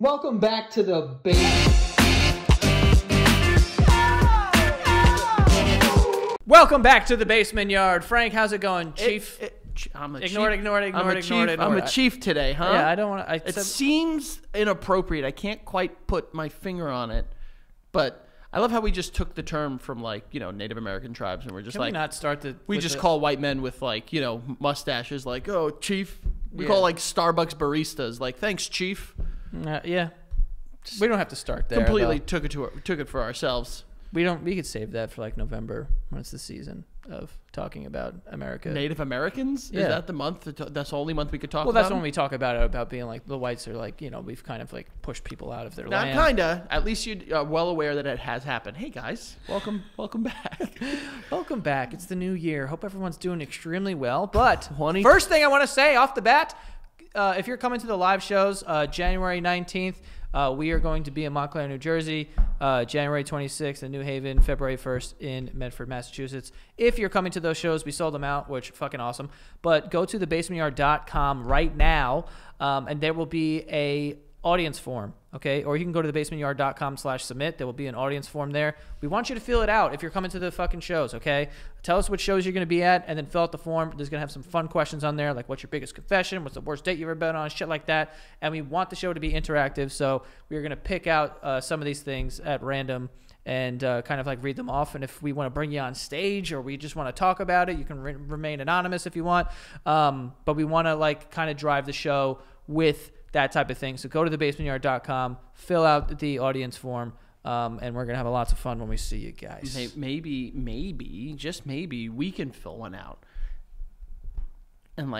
Welcome back to the base. Welcome back to the basement yard. Frank, how's it going, Chief? I'm a Ignore it. I'm a chief today, huh? Yeah, I don't want to. It seems inappropriate. I can't quite put my finger on it, but I love how we just took the term from Native American tribes, and we're just Can we not start the? we just call white men with mustaches oh, chief. We call Starbucks baristas thanks, chief. Yeah, we don't have to start there. Completely took it for ourselves. We could save that for November when it's the season of talking about America. Native Americans? Yeah. Is that the month? That's the only month we could talk about? Well, that's when we talk about being the whites are we've kind of pushed people out of their land. Not kinda. At least you are well aware that it has happened. Hey guys, welcome back. Welcome back. It's the new year. Hope everyone's doing extremely well. But first thing I want to say off the bat, if you're coming to the live shows, January 19th, we are going to be in Montclair, New Jersey, January 26th in New Haven, February 1st in Medford, Massachusetts. If you're coming to those shows, we sold them out, which fucking awesome. But go to thebasementyard.com right now, and there will be a audience form, okay? Or you can go to thebasementyard.com/submit. There will be an audience form there. We want you to fill it out if you're coming to the fucking shows, okay? Tell us what shows you're going to be at, and then fill out the form. There's going to have some fun questions on there, like what's your biggest confession, what's the worst date you've ever been on, shit like that. And we want the show to be interactive, so we're going to pick out some of these things at random and kind of read them off. And if we want to bring you on stage or we just want to talk about it, you can remain anonymous if you want. But we want to kind of drive the show with that type of thing. So go to thebasementyard.com, fill out the audience form, and we're going to have lots of fun when we see you guys. Maybe, just maybe, we can fill one out. And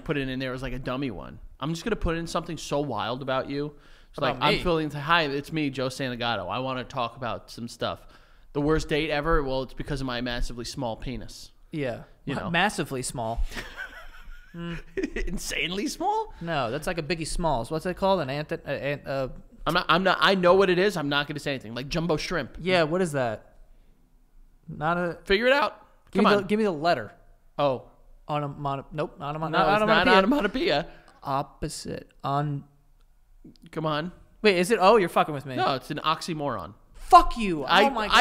put it in there as a dummy one. I'm just going to put in something so wild about you. So I'm feeling, hi, it's me, Joe Santagato. I want to talk about some stuff. The worst date ever? Well, it's because of my massively small penis. Yeah. Massively small. Insanely small? No, that's like a Biggie Smalls. What's that called? I'm not. I know what it is. I'm not going to say anything. Like jumbo shrimp. Yeah, what is that? Figure it out. Give me the letter. Oh, nope, not onomatopoeia. Opposite Come on. Wait, is it? Oh, you're fucking with me. No, it's an oxymoron. Fuck you. Oh my God.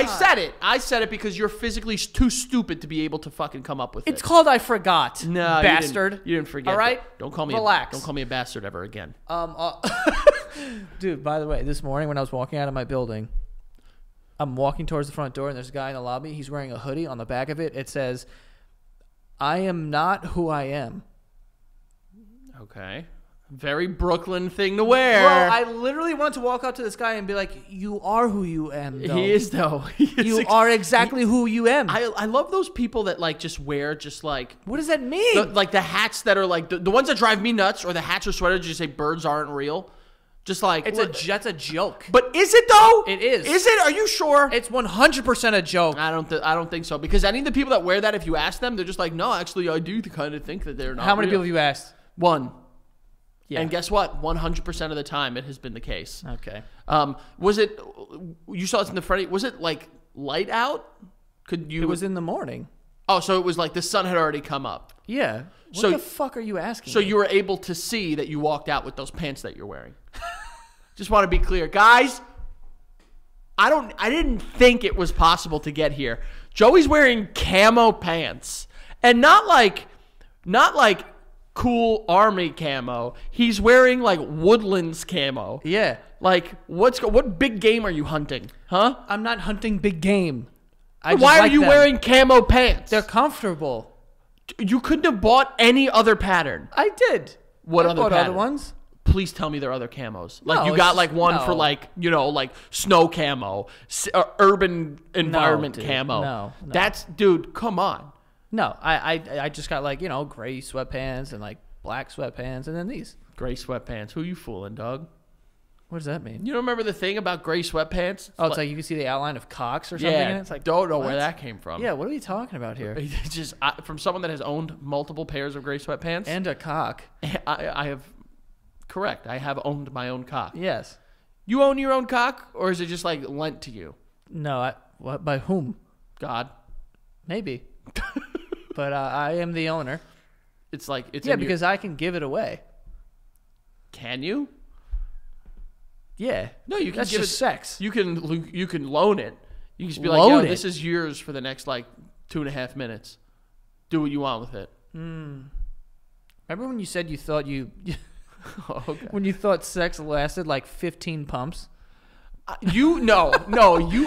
I said it because you're physically too stupid to be able to fucking come up with it. It's called I forgot. No, bastard. You didn't forget. All right? Don't call me Relax. Don't call me a bastard ever again. Dude, by the way, this morning when I was walking out of my building, I'm walking towards the front door and there's a guy in the lobby. He's wearing a hoodie. On the back of it, it says, "I am not who I am." Okay. Very Brooklyn thing to wear. Bro, I literally want to walk up to this guy and be like, "You are who you am, though." He is, though. You are exactly who you am. I love those people that just wear What does that mean? The hats that are the ones that drive me nuts, or the hats or sweaters that just say birds aren't real. Just that's a joke. But is it though? It is. Is it? Are you sure? It's 100% a joke. I don't think so, because any of the people that wear that, if you ask them, they're just like, no, actually, I do kind of think that they're not. How many people have you asked? One. Yeah. And guess what? 100% of the time, it has been the case. Okay. Was it? You saw it in the Freddy. Was it light out? It was in the morning. Oh, so it was the sun had already come up. Yeah. What the fuck are you asking? So you were able to see that you walked out with those pants that you're wearing. Just want to be clear, guys. I didn't think it was possible to get here. Joey's wearing camo pants, and not like cool army camo. He's wearing Woodlands camo. Yeah. What big game are you hunting? Huh? I'm not hunting big game. Why are you wearing camo pants? They're comfortable. You couldn't have bought any other pattern. I did. What I other bought pattern? Please ones? Please tell me there are other camos. No, you got one no. for snow camo, urban environment camo. No. Dude, come on. No, I just got gray sweatpants and black sweatpants and then these. Gray sweatpants. Who you fooling, dog? What does that mean? You don't remember the thing about gray sweatpants? It's you can see the outline of cocks or something. Yeah, and it's don't know where that came from. Yeah, what are we talking about here? It's just from someone that has owned multiple pairs of gray sweatpants. And a cock. I have, correct, I have owned my own cock. Yes. You own your own cock, or is it just lent to you? No, by whom? God. Maybe. But I am the owner. It's because I can give it away. Can you? Yeah. No, you can That's give just it sex. You can loan it. You can just be like, Loan yo, it? this is yours for the next like 2.5 minutes. Do what you want with it. Remember when you said you thought Oh, okay. when you thought sex lasted like 15 pumps? You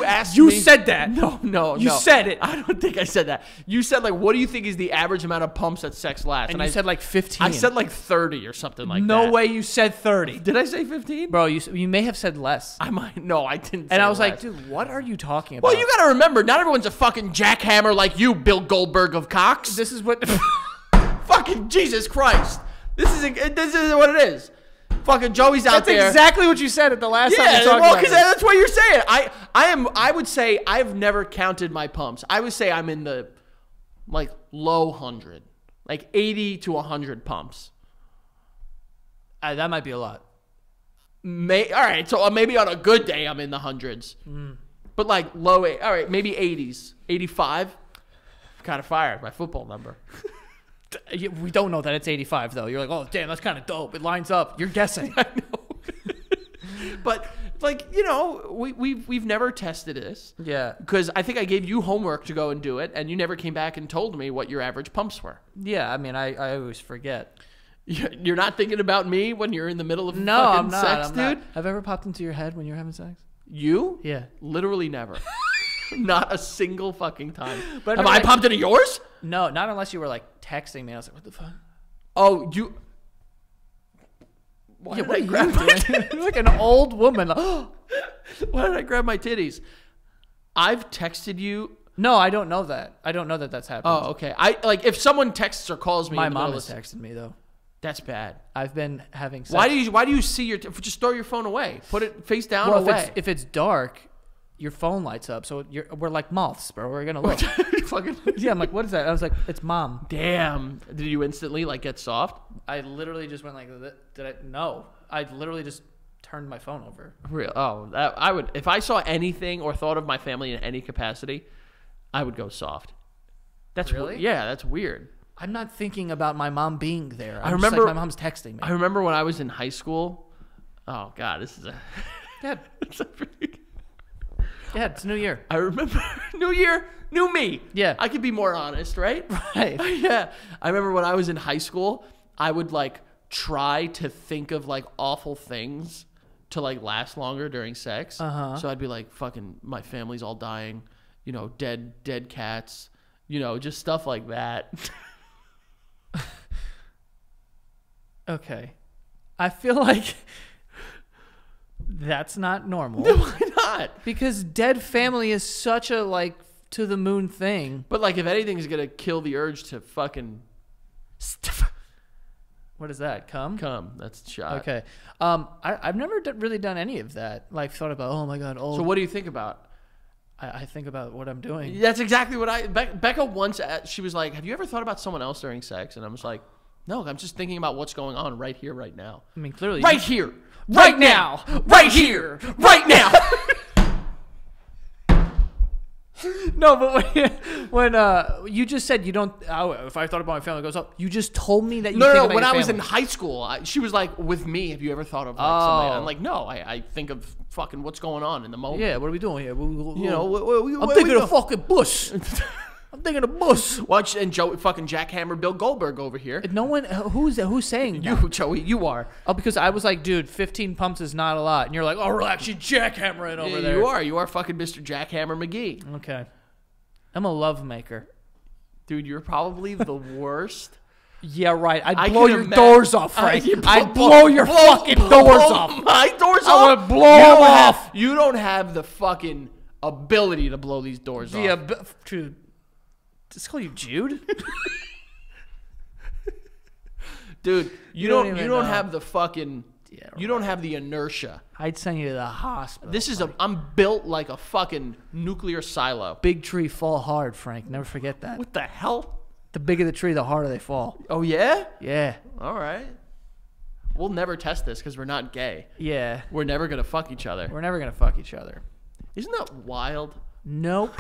asked You me. said that. No. You said it. I don't think I said that. You said like, what do you think is the average amount of pumps that sex lasts? And you said like 15. I said like 30 or something like that. No way you said 30. Did I say 15? Bro, you may have said less. I might. No, I didn't. Say And I was less. like, dude, what are you talking about? Well, you got to remember, not everyone's a fucking jackhammer like you, Bill Goldberg of Cox. This is what... Fucking Jesus Christ. This is what it is. Fucking Joey's out That's there. exactly what you said at the last time you Yeah, talked well, about because this. that's what you're saying. I would say I've never counted my pumps. I would say I'm in the like low 100, like 80 to 100 pumps. That might be a lot. All right, so maybe on a good day I'm in the hundreds, but like low. All right, maybe 80s, 85. Kind of fired my football number. We don't know that it's 85, though. You're like, oh, damn, that's kind of dope. It lines up. You're guessing. I know. But, like, you know, we've never tested this. Yeah. Because I think I gave you homework to go and do it, and you never came back and told me what your average pumps were. Yeah, I mean, I always forget. You're not thinking about me when you're in the middle of No, fucking I'm not. sex, I'm dude? not. Have I ever popped into your head when you're having sex? You? Yeah. Literally never. Not a single fucking time. But Have I popped into yours? No, not unless you were, like, texting me. I was like, what the fuck? Oh, you... Why did I grab my titties? You're like an old woman. Why did I grab my titties? I've texted you... No, I don't know that. I don't know that that's happened. Oh, okay. Like if someone texts or calls me, My in the mom middle has of texted me, though. That's bad. I've been having sex. Why do you see your? Just throw your phone away. Put it face down. Well, away. if it's dark, your phone lights up. So we're like moths, bro. We're gonna look. Yeah, I'm like, what is that? I was like, it's mom. Damn. Did you instantly like get soft? I literally just went like, did I? No. I literally just turned my phone over. Real? Oh, I would. If I saw anything or thought of my family in any capacity, I would go soft. That's really? Yeah, that's weird. I'm not thinking about my mom being there. I remember my mom's texting me. I remember when I was in high school. Oh God, this is a. Yeah. It's a pretty. Yeah, it's New Year. I remember New Year, new me. Yeah. I could be more honest, right? Right. Yeah. I remember when I was in high school, I would like try to think of like awful things to like last longer during sex. Uh-huh. So I'd be like, fucking, my family's all dying, you know, dead cats, you know, just stuff like that. Okay. I feel like that's not normal. Why not? Because dead family is such a like to the moon thing. But like, if anything's gonna kill the urge to fucking What is that? Come? that's shot. Okay. I've never really done any of that. Like thought about, oh my God. Oh, So what do you think about? I think about what I'm doing. That's exactly what Becca once, she was like, have you ever thought about someone else during sex? And I was like, no, I'm just thinking about what's going on right here, right now. I mean, clearly. Right here. Right now. Right here. Right now. No, but when you just said you don't. Oh, if I thought about my family, it goes up. You just told me that you. No. Think about When your I was in family. high school, she was like, with me, have you ever thought of like somebody? I'm like, no, I think of fucking what's going on in the moment. Yeah, what are we doing here? You know, I'm thinking of fucking Bush. I'm thinking of Bush. Watch and Joe fucking jackhammer Bill Goldberg over here. No one who's saying that? You, Joey, you are. Oh, because I was like, dude, 15 pumps is not a lot, and you're like, oh, relax, you jackhammering over there. You are fucking Mr. Jackhammer McGee. Okay, I'm a love maker. Dude, you're probably the worst. Yeah, right. I'd I blow can your imagine- doors off, Frank. I'd blow your fucking doors blow off. My doors off. I would blow them off. You don't have the fucking ability to blow these doors off. Yeah, true. Just call you Jude. Dude, you don't don't even know. have the fucking Yeah, you don't have the inertia. I'd send you to the hospital. This is I'm built like a fucking nuclear silo. big tree fall hard, Frank. Never forget that. What the hell? The bigger the tree, the harder they fall. Oh yeah? Yeah. All right. We'll never test this because we're not gay. Yeah. We're never gonna fuck each other. We're never gonna fuck each other. Isn't that wild? Nope.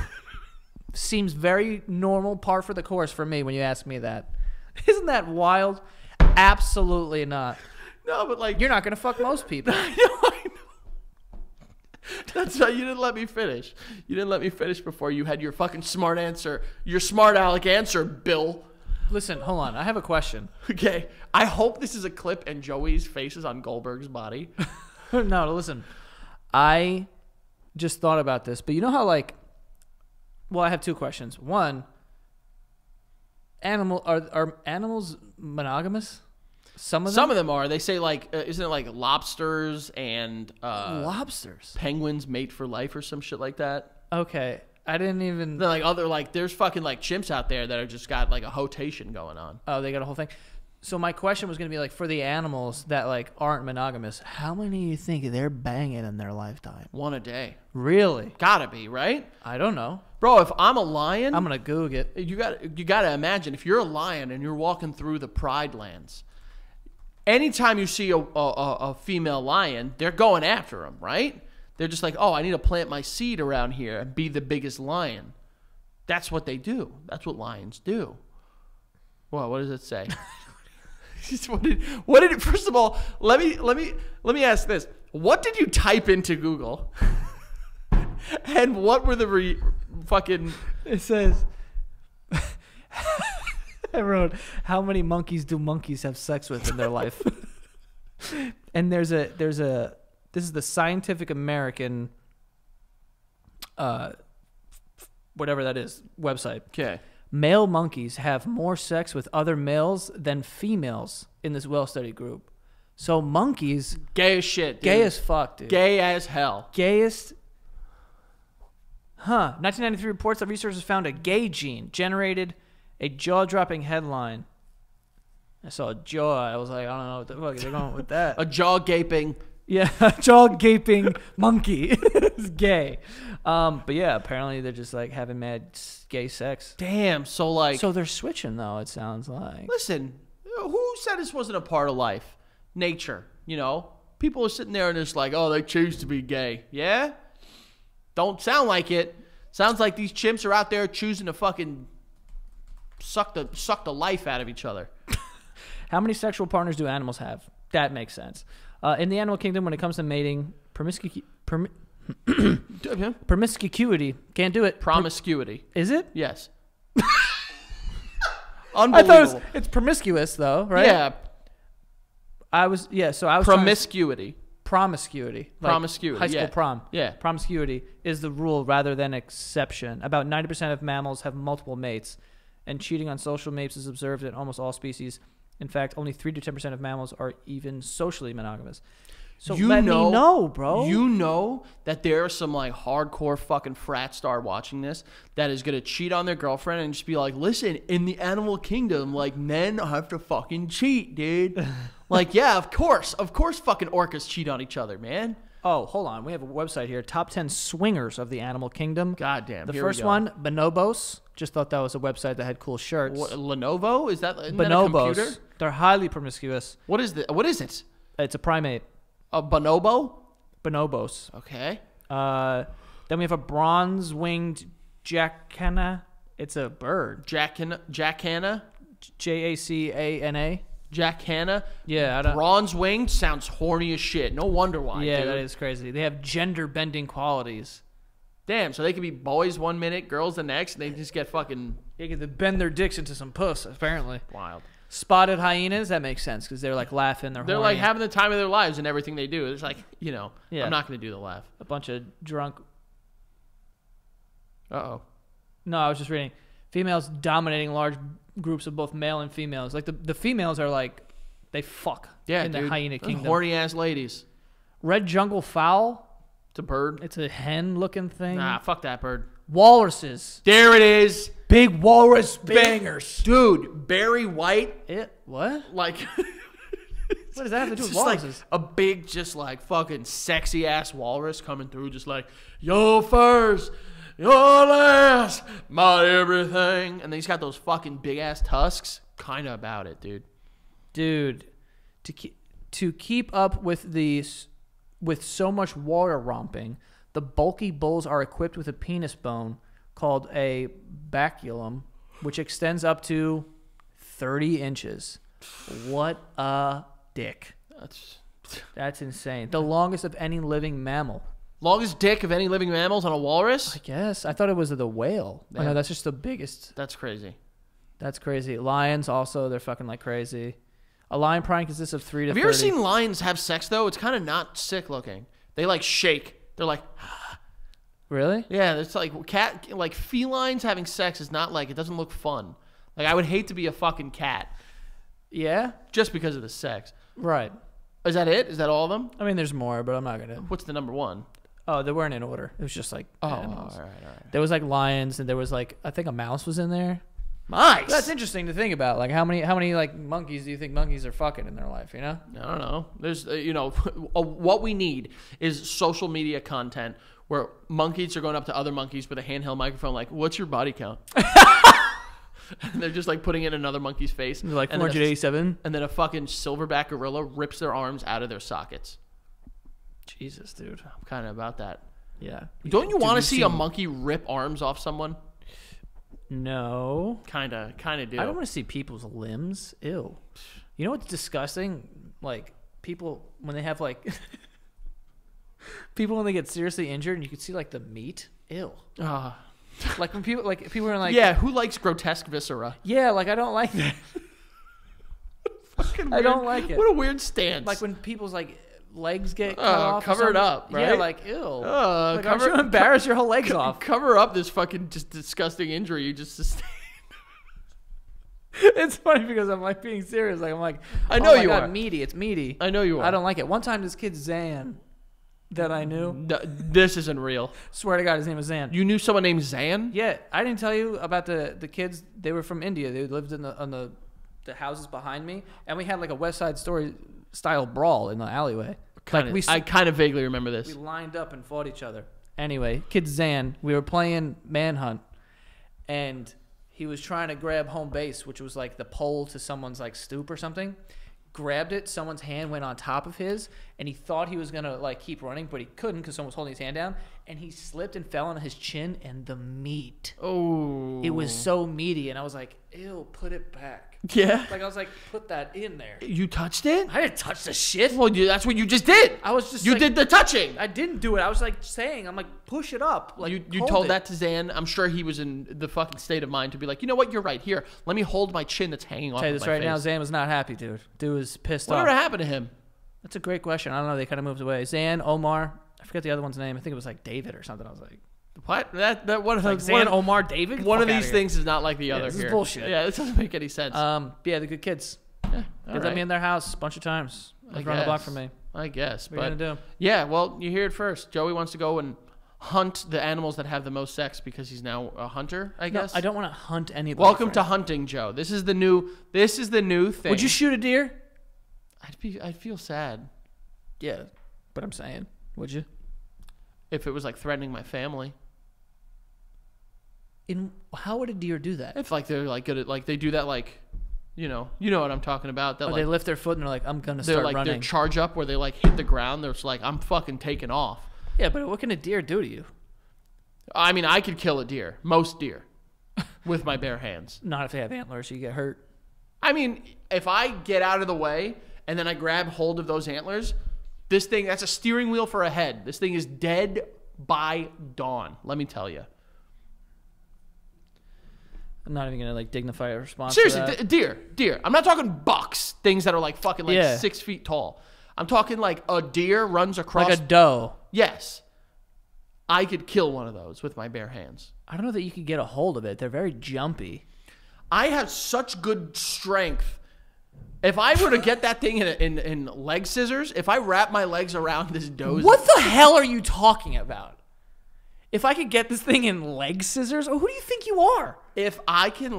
Seems very normal, par for the course for me when you ask me that. Isn't that wild? Absolutely not. No, but like You're not gonna fuck most people. I know. That's how you didn't let me finish. You didn't let me finish before you had your fucking smart answer. Your smart aleck answer, Bill. Listen, hold on. I have a question. Okay. I hope this is a clip and Joey's face is on Goldberg's body. No, listen. I just thought about this, but you know how like, well, I have two questions. One, are animals monogamous? Some of them are. They say like, isn't it like lobsters and lobsters, penguins mate for life or some shit like that? Okay, I didn't even. They're like there's fucking like chimps out there that are just got like a hotation going on. Oh, they got a whole thing. So my question was gonna be like, for the animals that like aren't monogamous, how many do you think they're banging in their lifetime? One a day. Really? Gotta be, right? I don't know, bro. If I'm a lion, I'm gonna Google it. You gotta imagine if you're a lion and you're walking through the Pride Lands. Anytime you see a female lion, they're going after them, right? They're just like, oh, I need to plant my seed around here and be the biggest lion. That's what they do. That's what lions do. Well, what does it say? what did it? First of all, let me ask this: what did you type into Google? And what were the fucking? It says. I wrote, how many monkeys do monkeys have sex with in their life? And this is the Scientific American, whatever that is, website. Okay. Male monkeys have more sex with other males than females in this well-studied group. So monkeys, gay as shit, dude. Gay as fuck, dude. Gay as hell. Gayest. 1993 reports that researchers found a gay gene generated a jaw-dropping headline. I saw a jaw. I was like, I don't know what the fuck they're going with that. A jaw-gaping. Yeah, a jaw-gaping monkey is gay. But yeah, apparently they're just like having mad gay sex. Damn, so they're switching though, it sounds like. Listen, who said this wasn't a part of life? Nature, you know? People are sitting there and it's like, oh, they choose to be gay. Yeah? Don't sound like it. Sounds like these chimps are out there choosing to fucking suck the life out of each other. How many sexual partners do animals have? That makes sense. In the animal kingdom, when it comes to mating, promiscuity, can't do it. Promiscuity. Is it? Yes. Unbelievable. I thought it's promiscuous though, right? Yeah. I was promiscuity. Promiscuity. Like promiscuity. High school prom. Yeah. Promiscuity is the rule rather than exception. About 90% of mammals have multiple mates, and cheating on social mates is observed in almost all species. In fact, only 3 to 10% of mammals are even socially monogamous. So let me know, bro. You know that there are some like hardcore fucking frat star watching this that is gonna cheat on their girlfriend and just be like, listen, in the animal kingdom, like men have to fucking cheat, dude. Like, yeah, of course fucking orcas cheat on each other, man. Oh, hold on. We have a website here. Top 10 swingers of the animal kingdom. Goddamn. The first one, Bonobos. Just thought that was a website that had cool shirts. What, Lenovo? Isn't that a computer? They're highly promiscuous. What is it? It's a primate. A bonobo? Bonobos. Okay. Then we have a bronze-winged jacana. It's a bird. Jacana? Jacana. Jacana? Yeah. I don't... Bronze-winged sounds horny as shit. No wonder why, Yeah, dude. that is crazy. They have gender-bending qualities. Damn, so they could be boys 1 minute, girls the next, and they just get fucking... They get bend their dicks into some puss, apparently. Wild. Spotted hyenas, that makes sense because they're like laughing. They're horny. Like having the time of their lives and everything they do. It's like, you know, yeah. I'm not going to do the laugh. A bunch of drunk. Uh-oh. No, I was just reading. Females dominating large groups of both male and females. Like the females are like, they fuck in the hyena kingdom. Horny ass ladies. Red jungle fowl. It's a bird. It's a hen looking thing. Nah, fuck that bird. Walruses. There it is. Big walrus bangers. Dude, Barry White. What? Like, what does that have to do with Like walruses? a big, just like fucking sexy ass walrus coming through, just like, your first, your last, my everything. And then he's got those fucking big ass tusks. Kind of about it, dude. Dude, to keep up with so much water romping, the bulky bulls are equipped with a penis bone called a baculum, which extends up to 30 inches. What a dick. That's insane. The longest of any living mammal. Longest dick of any living mammals on a walrus? I guess. I thought it was the whale. Yeah. Oh, no, that's just the biggest. That's crazy. That's crazy. Lions also, they're fucking like crazy. A lion probably consists of 3 to 30. Have you ever seen lions have sex, though? It's kind of not sick looking. They, like, shake. They're like... Really? Yeah, it's like like felines having sex is not like, it doesn't look fun. Like, I would hate to be a fucking cat. Yeah? Just because of the sex. Right. Is that it? Is that all of them? I mean, there's more, but I'm not going to. What's the number one? Oh, they weren't in order. It was just like All animals. right. There was like lions, and there was like, I think a mouse was in there. Nice. That's interesting to think about. Like, how many like monkeys do you think monkeys are fucking in their life? You know? I don't know. There's, what we need is social media content where monkeys are going up to other monkeys with a handheld microphone, like, "What's your body count?" And they're just like putting it in another monkey's face. They're like 487. And then a fucking silverback gorilla rips their arms out of their sockets. Jesus, dude. I'm kind of about that. Yeah. Don't you want to see a monkey rip arms off someone? No. Kind of do. I don't want to see people's limbs. Ew. You know what's disgusting? Like, people, when they have, like... people, when they get seriously injured and you can see, like, the meat. Ew. Like, when people are like... Yeah, who likes grotesque viscera? Yeah, like, I don't like that. I don't like it. What a weird stance. Like, when people's, like... legs get cut off. Cover it up, right? Yeah, like, ew. Like, cover, aren't you embarrassed your whole legs off? Cover up this fucking just disgusting injury you just sustained. It's funny because I'm like being serious. Like, I'm like, I know oh my you God, are. meaty. It's meaty. I know you are. I don't like it. One time, this kid Zan, that I knew. This isn't real. Swear to God, his name was Zan. You knew someone named Zan? Yeah, I didn't tell you about the kids. They were from India. They lived in the houses behind me, and we had like a West Side Story style brawl in the alleyway. I kind of vaguely remember this. We lined up and fought each other. Anyway, kid Zan, we were playing Manhunt, and he was trying to grab home base, which was like the pole to someone's like stoop or something. Grabbed it, someone's hand went on top of his, and he thought he was gonna like keep running, but he couldn't because someone was holding his hand down, and he slipped and fell on his chin, and the meat. Oh. It was so meaty, and I was like, ew, put it back. Yeah. Like, I was like, put that in there. You touched it? I didn't touch the shit. Well, that's what you just did. I was just You like, did the touching. I didn't do it. I was like saying, I'm like, push it up. Like, You told that to Zan. I'm sure he was in the fucking state of mind to be like, you know what? You're right. Here, let me hold my chin that's hanging off. Tell you of this my right face. now, Zan was not happy, dude. Dude was pissed Whatever off. happened to him? That's a great question. I don't know. They kind of moved away. Zan, Omar. I forget the other one's name. I think it was like David or something. I was like, What? That one of like the Zan, Omar, David. one of Fuck outta these here. things is not like the other. this is here. bullshit. Yeah, this doesn't make any sense. Yeah, they're good kids. Yeah, They let me in their house a bunch of times. They run the block from me. I guess. What are you But gonna do? yeah, well, you hear it first. Joey wants to go and hunt the animals that have the most sex because he's now a hunter, I No, guess. I don't want to hunt anybody. Welcome to friend. hunting, Joe. This is the new thing. Would you shoot a deer? I'd feel sad Yeah, but I'm saying, would you? if it was like threatening my family. How would a deer do that? If like they're like good at like they do that like, you know what I'm talking about. That Or like they lift their foot and they're like, I'm gonna they're start like running. they charge up where they like hit the ground. They're just like I'm fucking taking off. Yeah, but what can a deer do to you? I mean, I could kill a deer, most deer, with my bare hands. Not if they have antlers, you get hurt. I mean, if I get out of the way and then I grab hold of those antlers, this thing, that's a steering wheel for a head. This thing is dead by dawn, let me tell you. I'm not even gonna like dignify a response. Seriously, to that. deer. I'm not talking bucks, things that are like fucking like 6 feet tall. I'm talking like a deer runs across. Like a doe. Yes. I could kill one of those with my bare hands. I don't know that you could get a hold of it. They're very jumpy. I have such good strength. If I were to get that thing in leg scissors, if I wrap my legs around this doe's... What the hell are you talking about? If I could get this thing in leg scissors, who do you think you are? If I can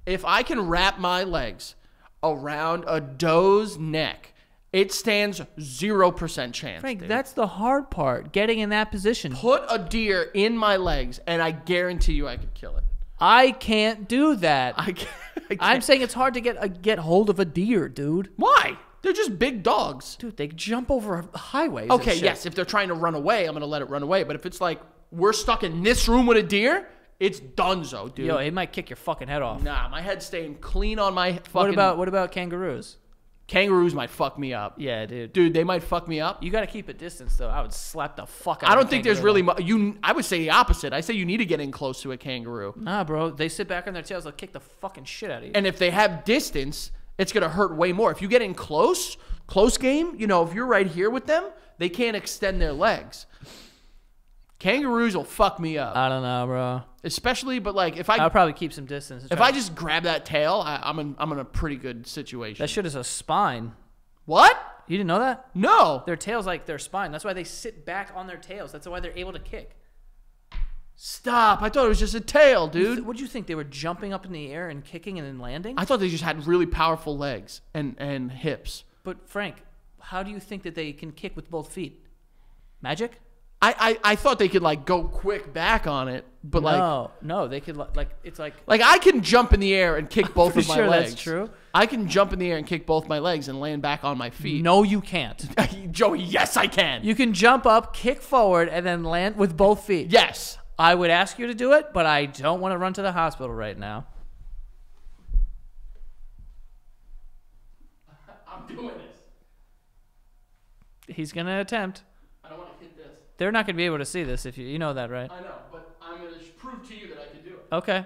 if I can wrap my legs around a doe's neck, it stands 0% chance. Frank, dude. that's the hard part, getting in that position. Put a deer in my legs, and I guarantee you I could kill it. I can't do that. I can't. I'm saying it's hard to get hold of a deer, dude. Why? They're just big dogs. Dude, they jump over highways. Okay, and shit. yes, if they're trying to run away, I'm going to let it run away. But if it's like, we're stuck in this room with a deer, it's donezo, dude. Yo, it might kick your fucking head off. Nah, my head's staying clean on my fucking... What about kangaroos? Kangaroos might fuck me up. Yeah, dude. Dude, they might fuck me up. You got to keep a distance, though. I would slap the fuck out of I don't think there's really I would say the opposite. I say you need to get in close to a kangaroo. Nah, bro. They sit back on their tails. They'll kick the fucking shit out of you. And if they have distance, it's going to hurt way more. If you get in close game, you know, if you're right here with them, they can't extend their legs. Kangaroos will fuck me up. I don't know, bro. Especially, but like if I'll probably keep some distance. If I just grab that tail, I'm in a pretty good situation. That shit is a spine. What? You didn't know that? No. Their tail's like their spine. That's why they sit back on their tails. That's why they're able to kick. Stop. I thought it was just a tail, dude. What did you think? They were jumping up in the air and kicking and then landing? I thought they just had really powerful legs and hips. But Frank, how do you think that they can kick with both feet? Magic? I thought they could like go quick back on it, but no, they could like it's like I can jump in the air and kick both of my legs. That's true. I can jump in the air and kick both my legs and land back on my feet. No, you can't. Joey, yes, I can. You can jump up, kick forward, and then land with both feet. Yes. I would ask you to do it, but I don't want to run to the hospital right now. I'm doing this. He's going to attempt. I don't want to hit this. They're not going to be able to see this if you know that, right? I know, but I'm going to prove to you that I can do it. Okay.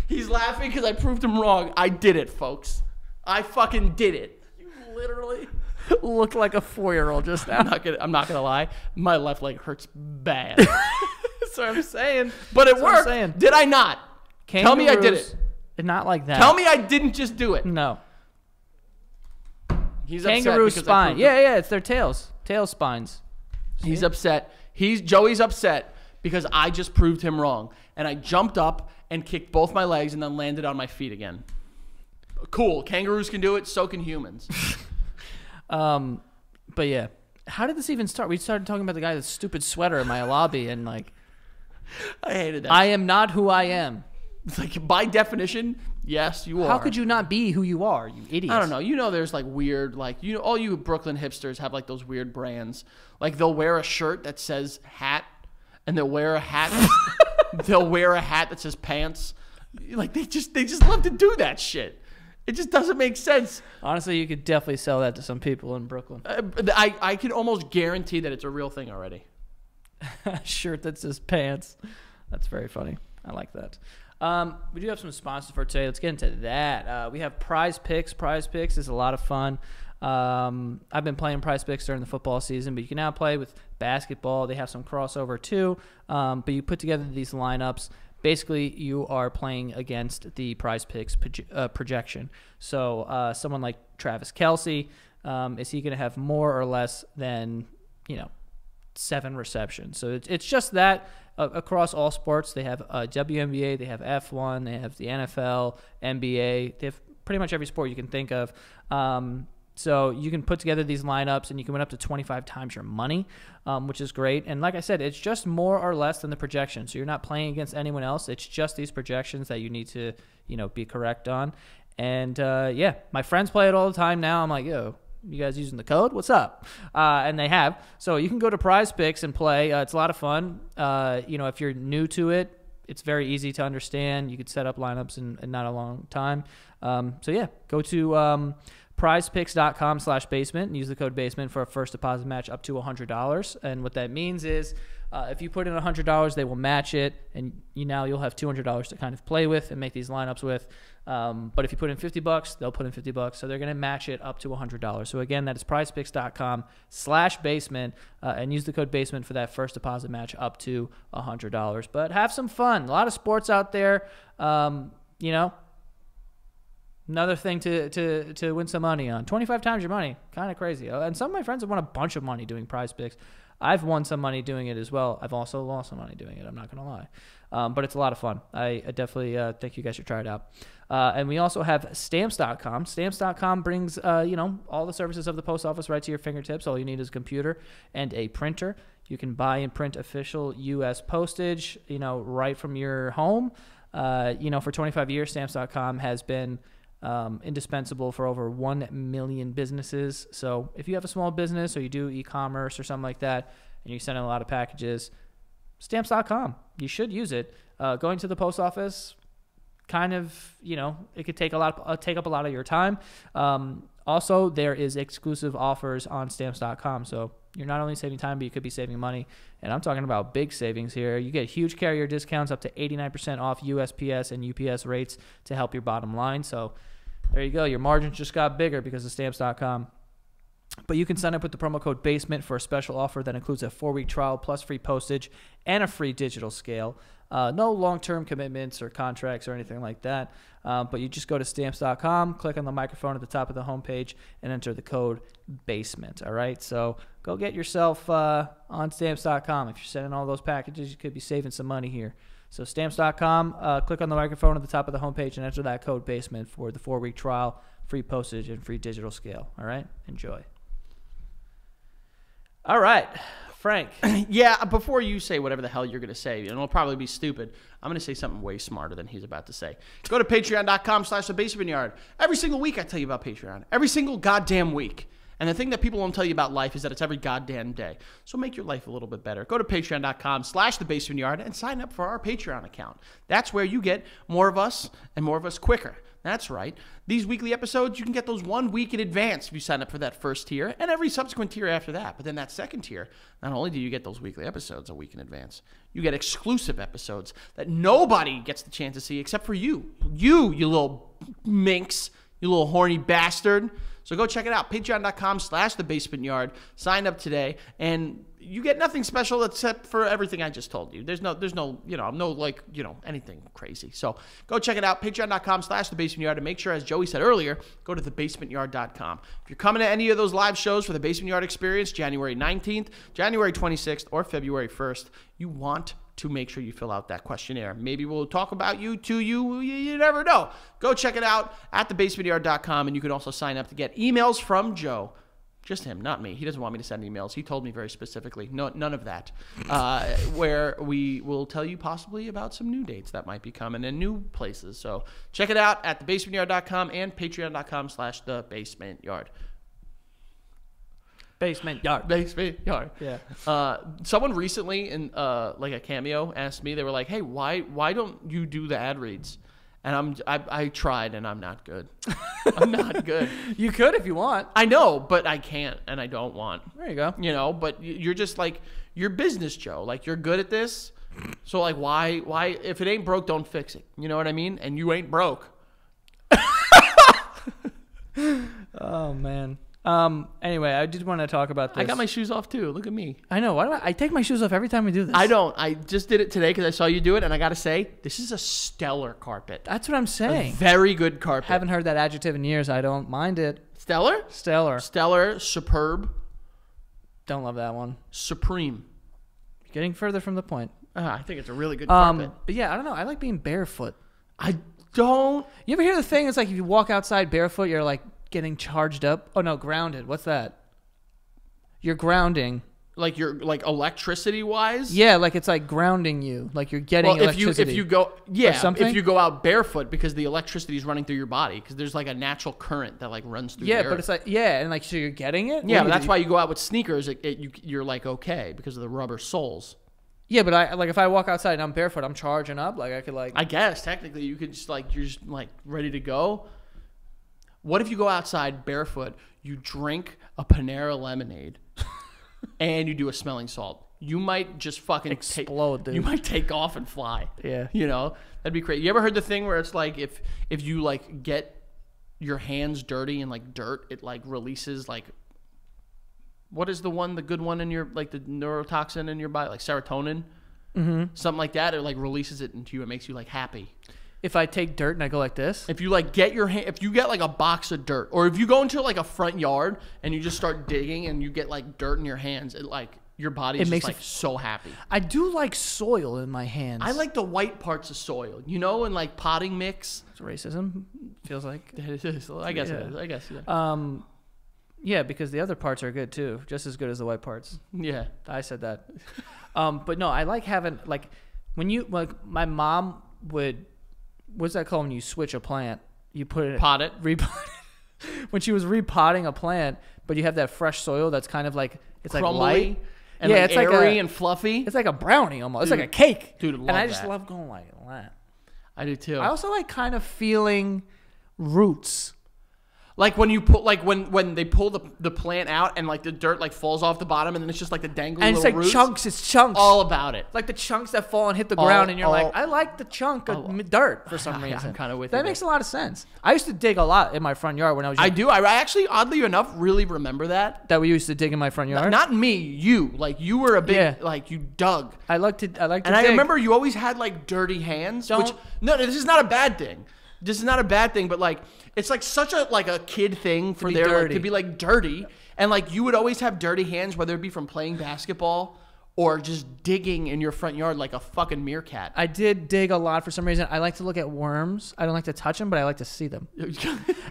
He's laughing because I proved him wrong. I did it, folks. I fucking did it. You literally looked like a 4-year-old just now. I'm not gonna lie. My left leg hurts bad. That's what I'm saying. But it worked. Did I not? Tell me I did it. Not like that. Tell me I didn't just do it. No. He's kangaroo upset spine. Yeah, it's their tails. Tail spines. See? He's upset. Joey's upset because I just proved him wrong. And I jumped up and kicked both my legs and then landed on my feet again. Cool. Kangaroos can do it. So can humans. But yeah. How did this even start? We started talking about the guy with the stupid sweater in my lobby and like... I hated that. I am not who I am. It's like, by definition, yes, you are. How could you not be who you are, you idiot? I don't know. You know there's like weird, like, you know, all you Brooklyn hipsters have like those weird brands. Like they'll wear a shirt that says hat and they'll wear a hat that says pants. Like they just love to do that shit. It just doesn't make sense. Honestly, you could definitely sell that to some people in Brooklyn. I can almost guarantee that it's a real thing already. A shirt that says pants. That's very funny. I like that. We do have some sponsors for today. Let's get into that. We have Prize Picks. Prize Picks is a lot of fun. I've been playing Prize Picks during the football season, but you can now play with basketball. They have some crossover too. But you put together these lineups. Basically, you are playing against the Prize Picks projection. So someone like Travis Kelce, is he going to have more or less than, 7 receptions? So it's just that across all sports. They have WNBA, they have F1, they have the NFL, NBA. They have pretty much every sport you can think of. So you can put together these lineups and you can win up to 25 times your money, which is great. And like I said, it's just more or less than the projection. So you're not playing against anyone else. It's just these projections that you need to, be correct on. And yeah, my friends play it all the time now. I'm like, yo, you guys using the code? What's up? And they have. So you can go to Prize Picks and play. It's a lot of fun. If you're new to it, it's very easy to understand. You could set up lineups in not a long time. So yeah, go to prizepicks.com/basement and use the code basement for a first deposit match up to $100. And what that means is if you put in $100, they will match it, and you'll have $200 to kind of play with and make these lineups with. But if you put in $50, they'll put in $50. So they're going to match it up to $100. So again, that is prizepicks.com/basement and use the code basement for that first deposit match up to $100. But have some fun. A lot of sports out there. Another thing to win some money on. 25 times your money. Kind of crazy. And some of my friends have won a bunch of money doing Prize Picks. I've won some money doing it as well. I've also lost some money doing it. I'm not going to lie. But it's a lot of fun. I definitely think you guys should try it out. And we also have Stamps.com. Stamps.com brings, all the services of the post office right to your fingertips. All you need is a computer and a printer. You can buy and print official U.S. postage, right from your home. For 25 years, Stamps.com has been indispensable for over 1 million businesses. So if you have a small business or you do e-commerce or something like that and you send in a lot of packages, Stamps.com, you should use it. Going to the post office, kind of, it could take up a lot of your time. Also, there is exclusive offers on Stamps.com. So you're not only saving time, but you could be saving money. And I'm talking about big savings here. You get huge carrier discounts up to 89% off USPS and UPS rates to help your bottom line. So there you go. Your margins just got bigger because of Stamps.com. But you can sign up with the promo code BASEMENT for a special offer that includes a 4-week trial plus free postage and a free digital scale. No long-term commitments or contracts or anything like that. But you just go to Stamps.com, click on the microphone at the top of the homepage, and enter the code BASEMENT. All right? So go get yourself on Stamps.com. If you're sending all those packages, you could be saving some money here. So Stamps.com, click on the microphone at the top of the homepage and enter that code BASEMENT for the 4-week trial, free postage, and free digital scale. All right? Enjoy. All right, Frank. Yeah, before you say whatever the hell you're going to say, and it'll probably be stupid, I'm going to say something way smarter than he's about to say. Go to patreon.com/thebasementyard. Every single week I tell you about Patreon. Every single goddamn week. And the thing that people won't tell you about life is that it's every goddamn day. So make your life a little bit better. Go to patreon.com/thebasementyard and sign up for our Patreon account. That's where you get more of us and more of us quicker. That's right. These weekly episodes, you can get those 1 week in advance if you sign up for that first tier and every subsequent tier after that. But then that second tier, not only do you get those weekly episodes a week in advance, you get exclusive episodes that nobody gets the chance to see except for you. You little minx, you little horny bastard. So go check it out, patreon.com/thebasementyard. Sign up today, and you get nothing special except for everything I just told you. There's no, anything crazy. So go check it out, patreon.com/thebasementyard. And make sure, as Joey said earlier, go to thebasementyard.com. If you're coming to any of those live shows for the Basement Yard Experience, January 19th, January 26th, or February 1st, you want to make sure you fill out that questionnaire. Maybe we'll talk about you to you. You never know. Go check it out at thebasementyard.com, and you can also sign up to get emails from Joe. Just him, not me. He doesn't want me to send emails. He told me very specifically, no, none of that, where we will tell you possibly about some new dates that might be coming and new places. So check it out at thebasementyard.com and patreon.com/thebasementyard. Basement Yard. Basement Yard. Yeah. Someone recently in like a cameo asked me, they were like, hey, why don't you do the ad reads? And I tried, and I'm not good. I'm not good. You could if you want. I know, but I can't, and I don't want. There you go. But you're just like, you're business Joe. Like, you're good at this. So, like, why, if it ain't broke, don't fix it. You know what I mean? And you ain't broke. Oh, man. Anyway, I did want to talk about this. I got my shoes off too. Look at me. I know. Why do I take my shoes off every time we do this? I don't. I just did it today because I saw you do it, and I got to say, this is a stellar carpet. That's what I'm saying. A very good carpet. Haven't heard that adjective in years. I don't mind it. Stellar? Stellar. Superb. Don't love that one. Supreme. Getting further from the point. I think it's a really good carpet. But yeah, I don't know. I like being barefoot. I don't. You ever hear the thing? It's like if you walk outside barefoot, you're like getting charged up. Oh no, grounded. What's that? You're grounding. Like you're like electricity wise? Yeah, like it's like grounding you. Like you're getting electricity. If you go if you go out barefoot because the electricity is running through your body because there's like a natural current that like runs through the earth. But it's like and like so you're getting it? Yeah, but that's why you go out with sneakers. You're like okay because of the rubber soles. Yeah, but I like if I walk outside and I'm barefoot, I'm charging up. Like I could like I guess technically you could just like you're just like ready to go. What if you go outside barefoot, you drink a Panera lemonade, and you do a smelling salt? You might just fucking explode, dude. You might take off and fly. Yeah. That'd be crazy. You ever heard the thing where it's like if you like get your hands dirty and like dirt, it like releases like what is the good one in your like the neurotoxin in your body, like serotonin? Mm-hmm. Something like that. It like releases it into you. It makes you like happy. If I take dirt and I go like this? If you like get your hand, if you get like a box of dirt, or if you go into like a front yard and you just start digging and you get like dirt in your hands, it like your body is just like so happy. I do like soil in my hands. I like the white parts of soil, and like potting mix. It's racism. Feels like. It is. I guess it is. I guess. Yeah. Yeah, because the other parts are good too, just as good as the white parts. Yeah, I said that. But no, I like having like when you like my mom would. What's that called when you switch a plant? You put it pot it. Repot it. When she was repotting a plant, but you have that fresh soil that's kind of like it's crumbly, like light and like it's airy and fluffy. It's like a brownie almost. It's like a cake, dude. And I just love going like that. I do too. I also like kind of feeling roots. Like when you pull, like when they pull the plant out and like the dirt like falls off the bottom and then it's just like the dangling And it's little like roots. chunks. It's chunks. All about it. Like the chunks that fall and hit the ground, and you're like, I like the chunk of dirt for some reason. I'm kind of with that you. That makes a lot of sense. I used to dig a lot in my front yard when I was young. I do. I actually, oddly enough, really remember that. That we used to dig in my front yard? Not me, you. Like, you were a big, like, you dug. I like to And dig. I remember you always had, like, dirty hands. Which, no, this is not a bad thing. This is not a bad thing, but, like, it's, like, such a, like, a kid thing for their, like, to be, like, dirty. And, like, you would always have dirty hands, whether it be from playing basketball or just digging in your front yard like a fucking meerkat. I did dig a lot for some reason. I like to look at worms. I don't like to touch them, but I like to see them.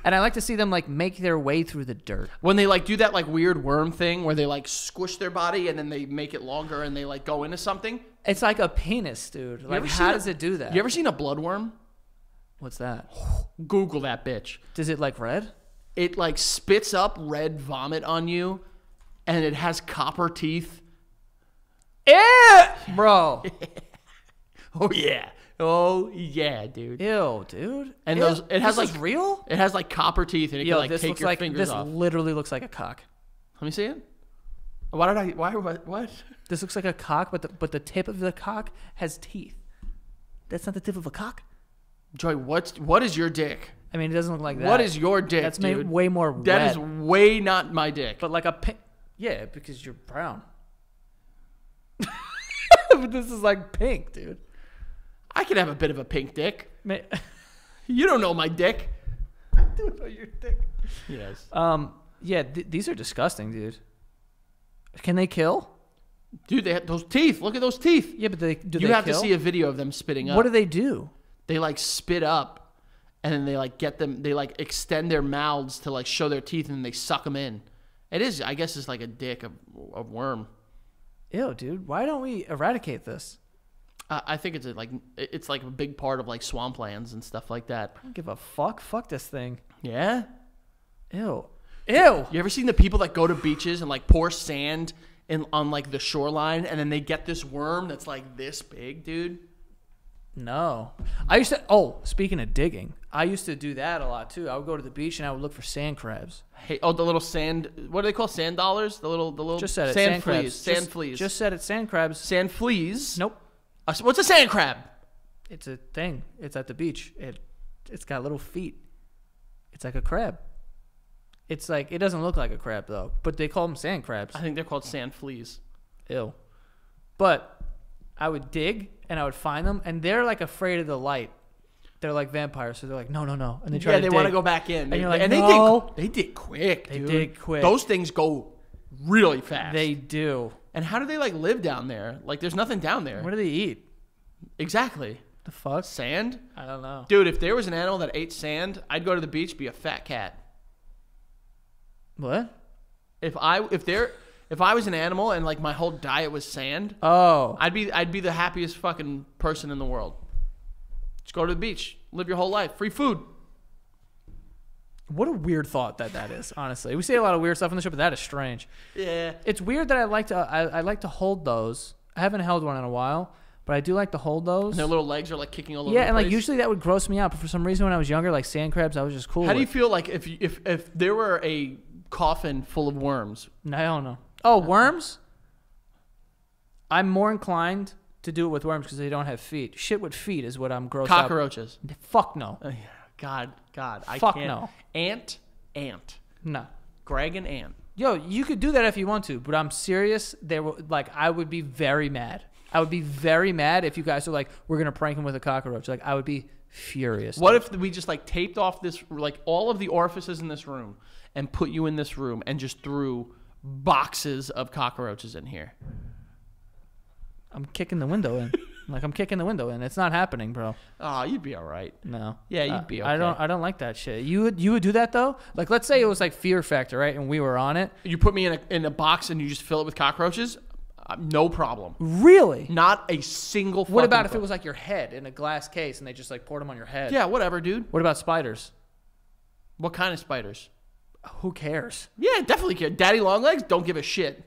And I like to see them like make their way through the dirt. When they like do that like weird worm thing where they like squish their body and then they make it longer and they like go into something. It's like a penis, dude. Like how does it do that? You ever seen a bloodworm? What's that? Google that bitch. Does it like red? It like spits up red vomit on you and it has copper teeth. Yeah, bro. Oh yeah. Oh yeah, dude. Ew, dude. And Ew. those it has this like is real. It has like copper teeth and it can like this take looks your like fingers off. This literally looks like a cock. Let me see it. Why did I? Why? What? This looks like a cock, but the tip of the cock has teeth. That's not the tip of a cock. Joy, what is your dick? I mean, it doesn't look like that. What is your dick? That's dude? way more red. That is way not my dick. But like a pink. Yeah, because you're brown. But this is like pink, dude. I could have a bit of a pink dick. Man. You don't know my dick. I do know your dick. Yes. Yeah, these are disgusting, dude. Can they kill? Dude, they have those teeth. Look at those teeth. Yeah, but you have to see a video of them spitting up. What do they do? They like spit up, and then they like get them. They like extend their mouths to like show their teeth, and they suck them in. It is, I guess, it's like a dick of worm. Ew, dude. Why don't we eradicate this? I think it's like a big part of like swamplands and stuff like that. I don't give a fuck. Fuck this thing. Yeah. Ew. Ew. You ever seen the people that go to beaches and like pour sand on like the shoreline, and then they get this worm that's like this big, dude? No. I used to. Oh, speaking of digging, I used to do that a lot too. I would go to the beach and I would look for sand crabs. Hey, the little sand. What do they call sand dollars? The little. Just said it. Sand fleas. Crabs. Sand fleas. Just said it. Sand crabs. Sand fleas. Nope. What's a sand crab? It's a thing. It's at the beach. It's got little feet. It's like a crab. It's like, it doesn't look like a crab though, but they call them sand crabs. I think they're called sand fleas. Ew. But I would dig and I would find them, and they're like afraid of the light. They're like vampires, so they're like, no, and they try to dig. want to go back in. And you're like, and no. they dig quick, dude. They dig quick. Those things go really fast. They do. And how do they like live down there? Like, there's nothing down there. What do they eat? Exactly. The fuck? Sand? I don't know. Dude, if there was an animal that ate sand, I'd go to the beach, be a fat cat. What? If I was an animal and like my whole diet was sand, Oh. I'd be the happiest fucking person in the world. Just go to the beach, live your whole life, free food. What a weird thought that is, honestly. We say a lot of weird stuff on the show, but that is strange. Yeah. It's weird that I like to hold those. I haven't held one in a while, but I do like to hold those. And their little legs are like kicking all over Yeah, the and place. like usually that would gross me out, but for some reason when I was younger, like sand crabs, I was just cool. How do you feel like if there were a coffin full of worms? I don't know. Oh, worms? I'm more inclined to do it with worms because they don't have feet. Shit with feet is what I'm grossed out. Cockroaches. Fuck no. God, I Fuck can't. no. Ant. No. Greg and Ant. Yo, you could do that if you want to, but I'm serious. I would be very mad. I would be very mad if you guys were like, we're gonna prank him with a cockroach. Like, I would be furious. What if we just like taped off this, like all of the orifices in this room, and put you in this room and just threw boxes of cockroaches in here? I'm kicking the window in. I'm kicking the window in. It's not happening, bro. Oh, you'd be all right. No. Yeah, you'd be okay. I don't like that shit. You would do that though? Like, let's say it was like Fear Factor, right? And we were on it. You put me in a box and you just fill it with cockroaches? No problem. Really? Not a single fucking What about if it was like your head in a glass case and they just like poured them on your head? Yeah, whatever, dude. What about spiders? What kind of spiders? Who cares? Yeah, definitely care. Daddy long legs, don't give a shit.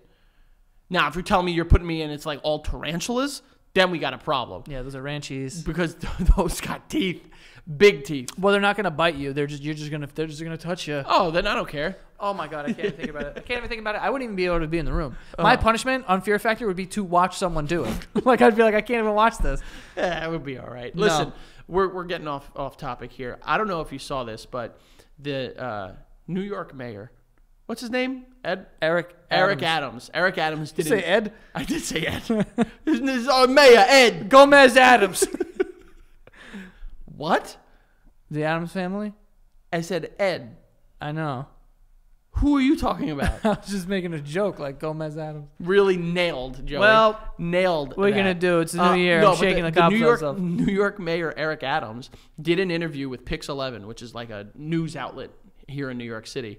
Now, if you're telling me you're putting me in, it's like all tarantulas, then we got a problem. Yeah, those are ranchies. Because those got teeth. Big teeth. Well, they're not gonna bite you. They're just gonna touch you. Oh, then I don't care. Oh my god, I can't even think about it. I can't even think about it. I wouldn't even be able to be in the room. My punishment on Fear Factor would be to watch someone do it. Like I'd be like, I can't even watch this. Yeah, it would be all right. Listen, we're getting off topic here. I don't know if you saw this, but the New York mayor, what's his name? Eric Adams. Eric Adams did. Did you say Ed? I did say Ed. This is our mayor, Ed Gomez Adams. What? The Adams family? I said Ed. I know. Who are you talking about? I was just making a joke like Gomez Adams. Really nailed, Joey. Well, nailed. What are you going to do? It's the new year. I'm shaking the cobwebs off. New York Mayor Eric Adams did an interview with Pix 11, which is like a news outlet here in New York City,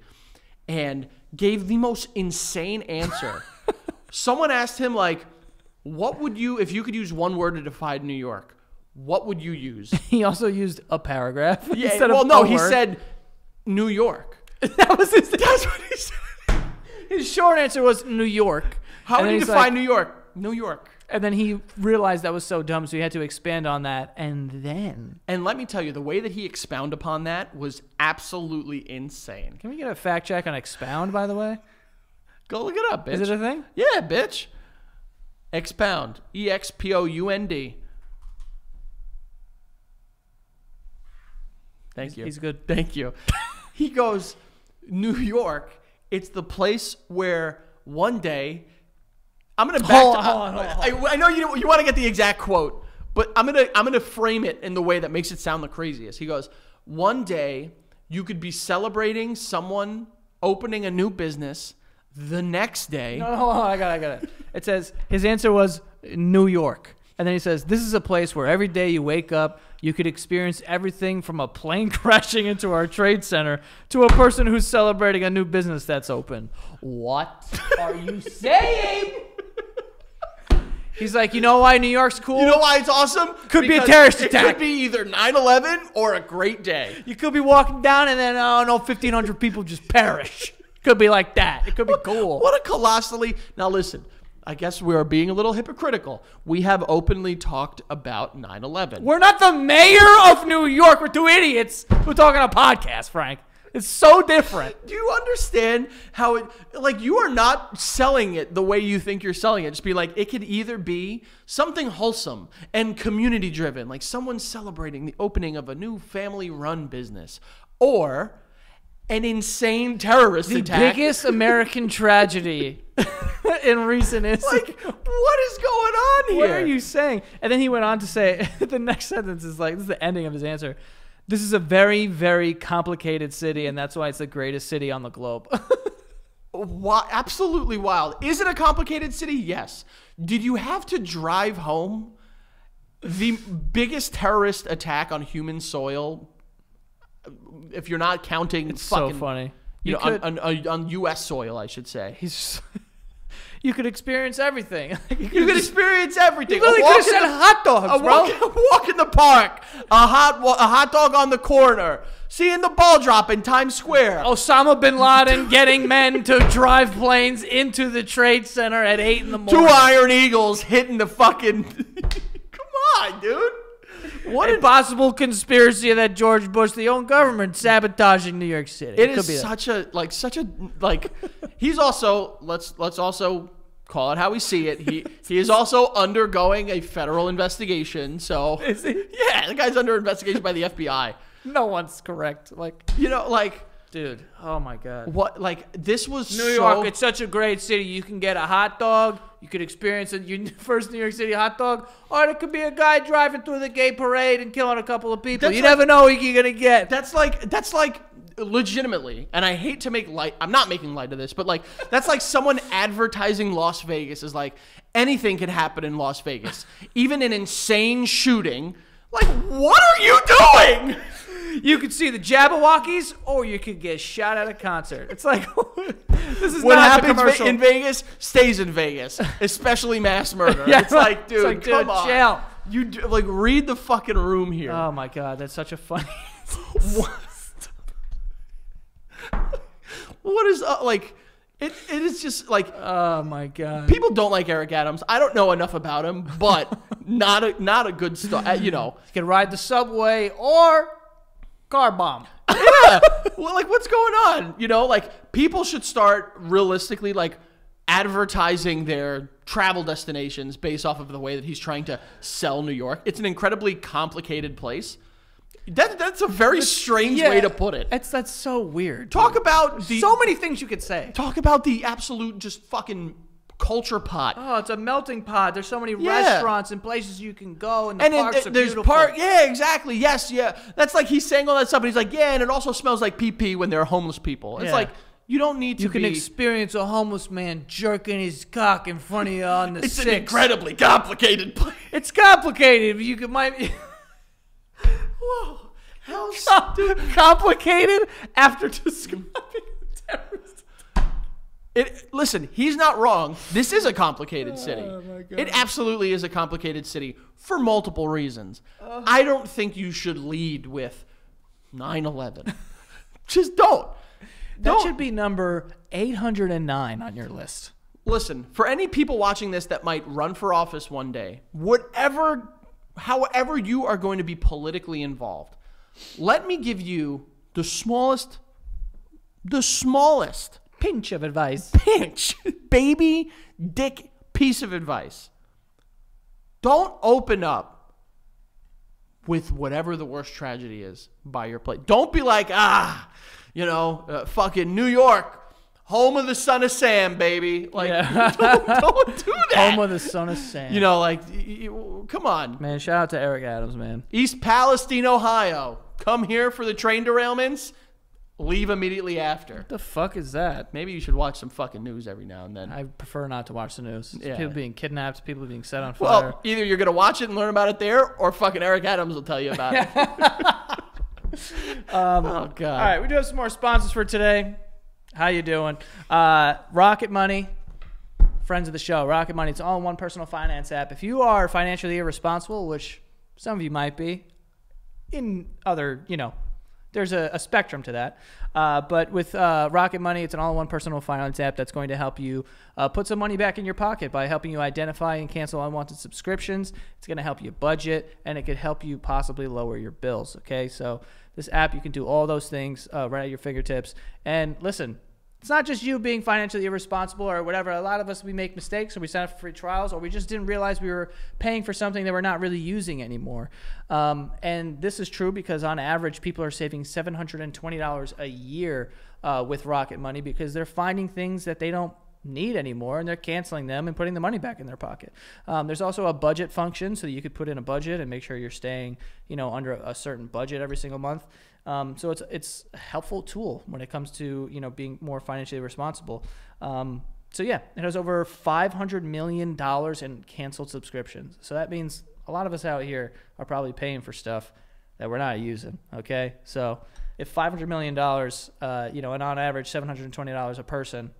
and gave the most insane answer. Someone asked him, like, what would you, if you could use one word to define New York, what would you use? He also used a paragraph. Yeah, well, no, he said New York. That was his. That's what he said. His short answer was New York. How would you define New York? New York. And then he realized that was so dumb, so he had to expand on that. And let me tell you, the way that he expounded upon that was absolutely insane. Can we get a fact check on expound, by the way? Go look it up, bitch. Is it a thing? Yeah, bitch. Expound. EXPOUND. Thank you. He's good. Thank you. He goes, New York, it's the place where one day, I'm gonna hold on. I know you want to get the exact quote, but I'm gonna frame it in the way that makes it sound the craziest. He goes, one day you could be celebrating someone opening a new business. The next day, no, hold on, I got it. It says his answer was New York. And then he says, this is a place where every day you wake up, you could experience everything from a plane crashing into our trade center to a person who's celebrating a new business that's open. What are you saying? He's like, you know why New York's cool? You know why it's awesome? Could be a terrorist attack. It could be either 9/11 or a great day. You could be walking down and then, 1,500 people just perish. Could be like that. It could be cool. What a colossally... Now listen, I guess we are being a little hypocritical. We have openly talked about 9/11. We're not the mayor of New York. We're two idiots who talk on a podcast, Frank. It's so different. Do you understand how it... Like, you are not selling it the way you think you're selling it. Just be like, it could either be something wholesome and community-driven, like someone celebrating the opening of a new family-run business, or... an insane terrorist attack. The biggest American tragedy in recent history. Like, what is going on here? What are you saying? And then he went on to say, the next sentence is like, this is the ending of his answer. This is a very, very complicated city, and that's why it's the greatest city on the globe. Absolutely wild. Is it a complicated city? Yes. Did you have to drive home the biggest terrorist attack on human soil? If you're not counting, it's so funny. On U.S. soil, I should say. You could experience everything. You could experience everything. You really could have said hot dogs, bro. A walk in the park, a hot dog on the corner, seeing the ball drop in Times Square. Osama bin Laden getting men to drive planes into the Trade Center at 8 in the morning. 2 Iron Eagles hitting the fucking... Come on, dude. What a possible conspiracy that George Bush, the own government, sabotaging New York City. It is such a he's also let's also call it how we see it. He is also undergoing a federal investigation. So is he? Yeah, the guy's under investigation by the FBI. No one's correct. Dude, oh my God. What, this was New York, it's such a great city. You can get a hot dog. You could experience your first New York City hot dog. Or it could be a guy driving through the gay parade and killing a couple of people. You never know what you're going to get. That's like legitimately, and I hate to make light, I'm not making light of this, but that's like someone advertising Las Vegas as like anything can happen in Las Vegas. Even an insane shooting. Like, what are you doing? You could see the Jabberwockies, or you could get shot at a concert. It's like, this is what not happens a commercial. In Vegas stays in Vegas, especially mass murder. Yeah, it's like, dude, come on. Chill. You read the fucking room here. Oh my God, that's such a funny. What is It is just like, oh my god, people don't like Eric Adams. I don't know enough about him, but not a good start. You know, you can ride the subway or car bomb. Yeah. Well, like, what's going on? You know, like, people should start realistically, like, advertising their travel destinations based off of the way that he's trying to sell New York. It's an incredibly complicated place. That's a very strange way to put it. That's so weird. Talk about so many things you could say. Talk about the absolute just fucking culture pot. Oh, it's a melting pot. There's so many restaurants and places you can go, and the parks are beautiful. Yeah, exactly. Yes, yeah. That's like he's saying all that stuff, and he's like, yeah, and it also smells like pee-pee when there are homeless people. It's like, you don't need to You can experience a homeless man jerking his cock in front of you on the It's an incredibly complicated place. It's complicated. You might... Whoa. How stupid. Complicated after describing terrorist. Listen, he's not wrong. This is a complicated city. My God. It absolutely is a complicated city for multiple reasons. I don't think you should lead with 9/11. Just don't. That should be number 809 on your list. Listen, for any people watching this that might run for office one day, however you are going to be politically involved, let me give you the smallest pinch of advice. Baby dick piece of advice. Don't open up with whatever the worst tragedy is by your plate. Don't be like, fucking New York, home of the son of Sam, baby. Like, don't do that. Home of the son of Sam. You know, like, come on. Man, shout out to Eric Adams, man. East Palestine, Ohio. Come here for the train derailments. Leave immediately after. What the fuck is that? Maybe you should watch some fucking news every now and then. I prefer not to watch the news. Yeah. People being kidnapped, people being set on fire. Well, either you're going to watch it and learn about it there, or fucking Eric Adams will tell you about it. Oh, God. All right, we do have some more sponsors for today. How you doing? Rocket Money, friends of the show. Rocket Money, it's an all-in-one personal finance app. If you are financially irresponsible, which some of you might be, in other, there's a spectrum to that. But with Rocket Money, it's an all-in-one personal finance app that's going to help you put some money back in your pocket by helping you identify and cancel unwanted subscriptions. It's going to help you budget, and it could help you possibly lower your bills, okay? So this app, you can do all those things right at your fingertips. And listen, it's not just you being financially irresponsible or whatever. A lot of us, we make mistakes, or we sign up for free trials, or we just didn't realize we were paying for something that we're not really using anymore. And this is true because on average, people are saving $720 a year with Rocket Money because they're finding things that they don't need anymore, and they're canceling them and putting the money back in their pocket. There's also a budget function, so that you could put in a budget and make sure you're staying, under a certain budget every single month. So it's a helpful tool when it comes to, being more financially responsible. So yeah, it has over $500 million in canceled subscriptions. So that means a lot of us out here are probably paying for stuff that we're not using. Okay. So if $500 million, and on average $720 a person,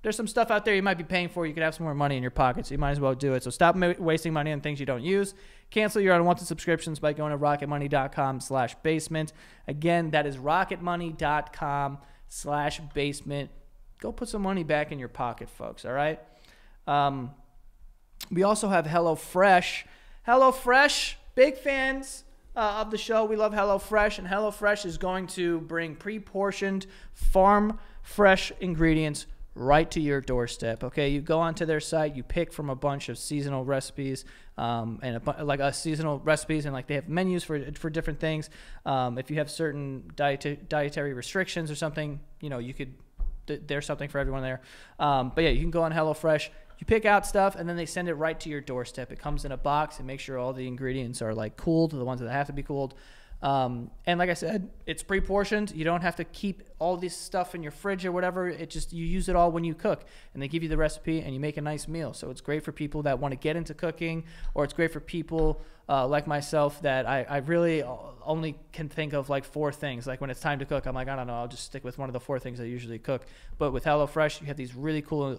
there's some stuff out there you might be paying for. You could have some more money in your pocket, so you might as well do it. So stop wasting money on things you don't use. Cancel your unwanted subscriptions by going to rocketmoney.com/basement. Again, that is rocketmoney.com/basement. Go put some money back in your pocket, folks, all right? We also have HelloFresh. HelloFresh, big fans of the show. We love HelloFresh, and HelloFresh is going to bring pre-portioned farm fresh ingredients right to your doorstep. Okay, you go onto their site, you pick from a bunch of seasonal recipes, seasonal recipes, and they have menus for different things. If you have certain dietary restrictions or something, you could. There's something for everyone there. But yeah, you can go on HelloFresh. You pick out stuff, and then they send it right to your doorstep. It comes in a box, and make sure all the ingredients are cooled, the ones that have to be cooled. And like I said, it's pre-portioned. You don't have to keep all this stuff in your fridge or whatever. You use it all when you cook, and they give you the recipe, and you make a nice meal. So it's great for people that want to get into cooking, or it's great for people like myself that I really only can think of 4 things. When it's time to cook, I'm I don't know, I'll just stick with one of the 4 things I usually cook. But with HelloFresh, you have these really cool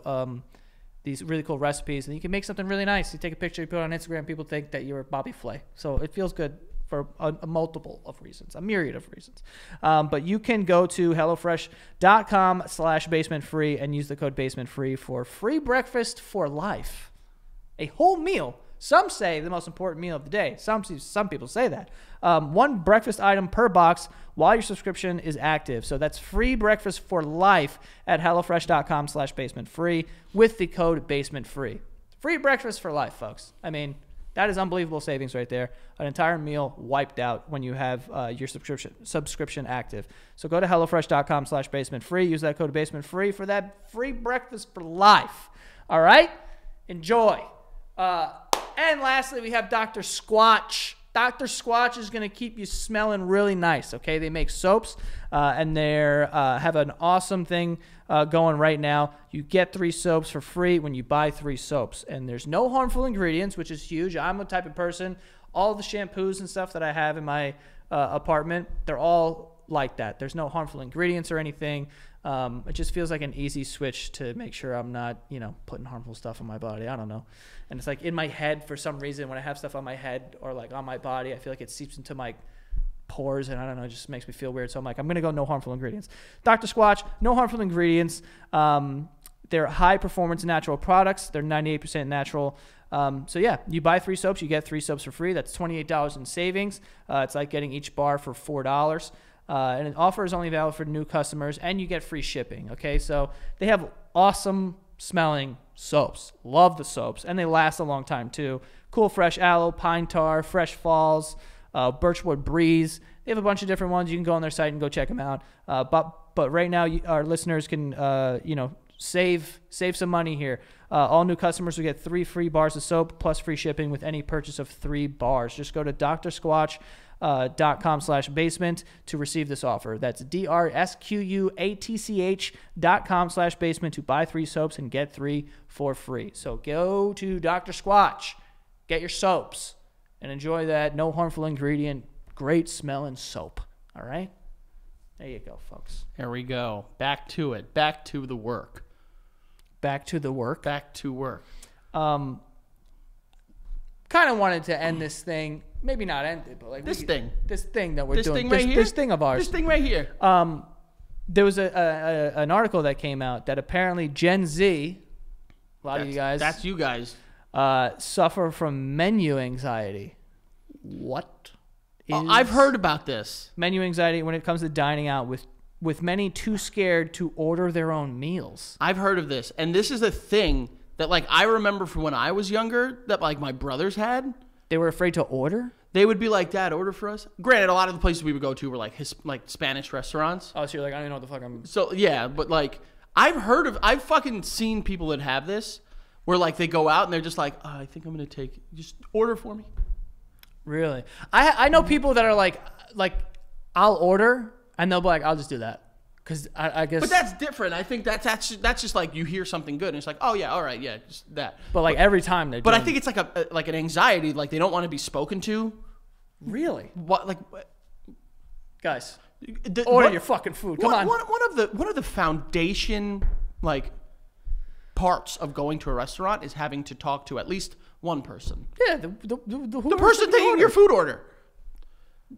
recipes, and you can make something really nice. You take a picture, you put it on Instagram, people think that you're Bobby Flay. So it feels good for a multiple of reasons, a myriad of reasons. But you can go to HelloFresh.com/basementfree and use the code basementfree for free breakfast for life. A whole meal. Some say the most important meal of the day. Some people say that. One breakfast item per box while your subscription is active. So that's free breakfast for life at HelloFresh.com/basementfree with the code basementfree. Free breakfast for life, folks. I mean, that is unbelievable savings right there. An entire meal wiped out when you have your subscription active. So go to HelloFresh.com/basementfree. Use that code basementfree for that free breakfast for life. All right? Enjoy. And lastly, we have Dr. Squatch. Dr. Squatch is going to keep you smelling really nice, okay? They make soaps, and they have an awesome thing going right now. You get 3 soaps for free when you buy 3 soaps, and there's no harmful ingredients, which is huge. I'm the type of person, all the shampoos and stuff that I have in my apartment, they're all like that. There's no harmful ingredients or anything. It just feels like an easy switch to make sure I'm not, putting harmful stuff on my body. I don't know. And it's like in my head, for some reason, when I have stuff on my head or like on my body, I feel like it seeps into my pores, and I don't know, it just makes me feel weird. So I'm like, I'm going to go no harmful ingredients. Dr. Squatch, no harmful ingredients. They're high performance natural products. They're 98% natural. So yeah, you buy 3 soaps, you get 3 soaps for free. That's $28 in savings. It's like getting each bar for $4. And an offer is only valid for new customers, and you get free shipping. Okay, so they have awesome smelling soaps. Love the soaps, and they last a long time too. Cool Fresh Aloe, Pine Tar, Fresh Falls, Birchwood Breeze. They have a bunch of different ones. You can go on their site and go check them out. But right now, our listeners can save some money here. All new customers will get 3 free bars of soap plus free shipping with any purchase of 3 bars. Just go to drsquatch.com/basement to receive this offer. That's DRSQUATCH.com/basement to buy 3 soaps and get 3 for free. So go to Dr. Squatch, get your soaps, and enjoy that no harmful ingredient, great smelling soap. All right? There you go, folks. There we go. Back to it. Back to the work. Back to the work. Back to work. Kind of wanted to end this thing. Maybe not end it, but like this thing that we're doing. This thing of ours. This thing right here. There was an article that came out that apparently Gen Z, a lot of you guys. That's you guys. Suffer from menu anxiety. What? I've heard about this. Menu anxiety when it comes to dining out, with many too scared to order their own meals. I've heard of this, and this is a thing that like I remember from when I was younger that like my brothers had. They were afraid to order? They would be like, Dad, order for us. Granted, a lot of the places we would go to were like Spanish restaurants. Oh, so you're like, I don't even know what the fuck I'm... So, yeah, but like, I've fucking seen people that have this where like they go out and they're just like, I think I'm going to just order for me. Really? I know people that are like, I'll order and they'll be like, I'll just do that. Because I guess... But that's different. I think that's just like you hear something good and it's like, oh yeah, all right, yeah, just that. But like every time they're But I think it's like an anxiety, like they don't want to be spoken to. Really? What, like... Guys, order your fucking food. Come on. One of the foundation, like, parts of going to a restaurant is having to talk to at least one person. Yeah, the person taking your food order.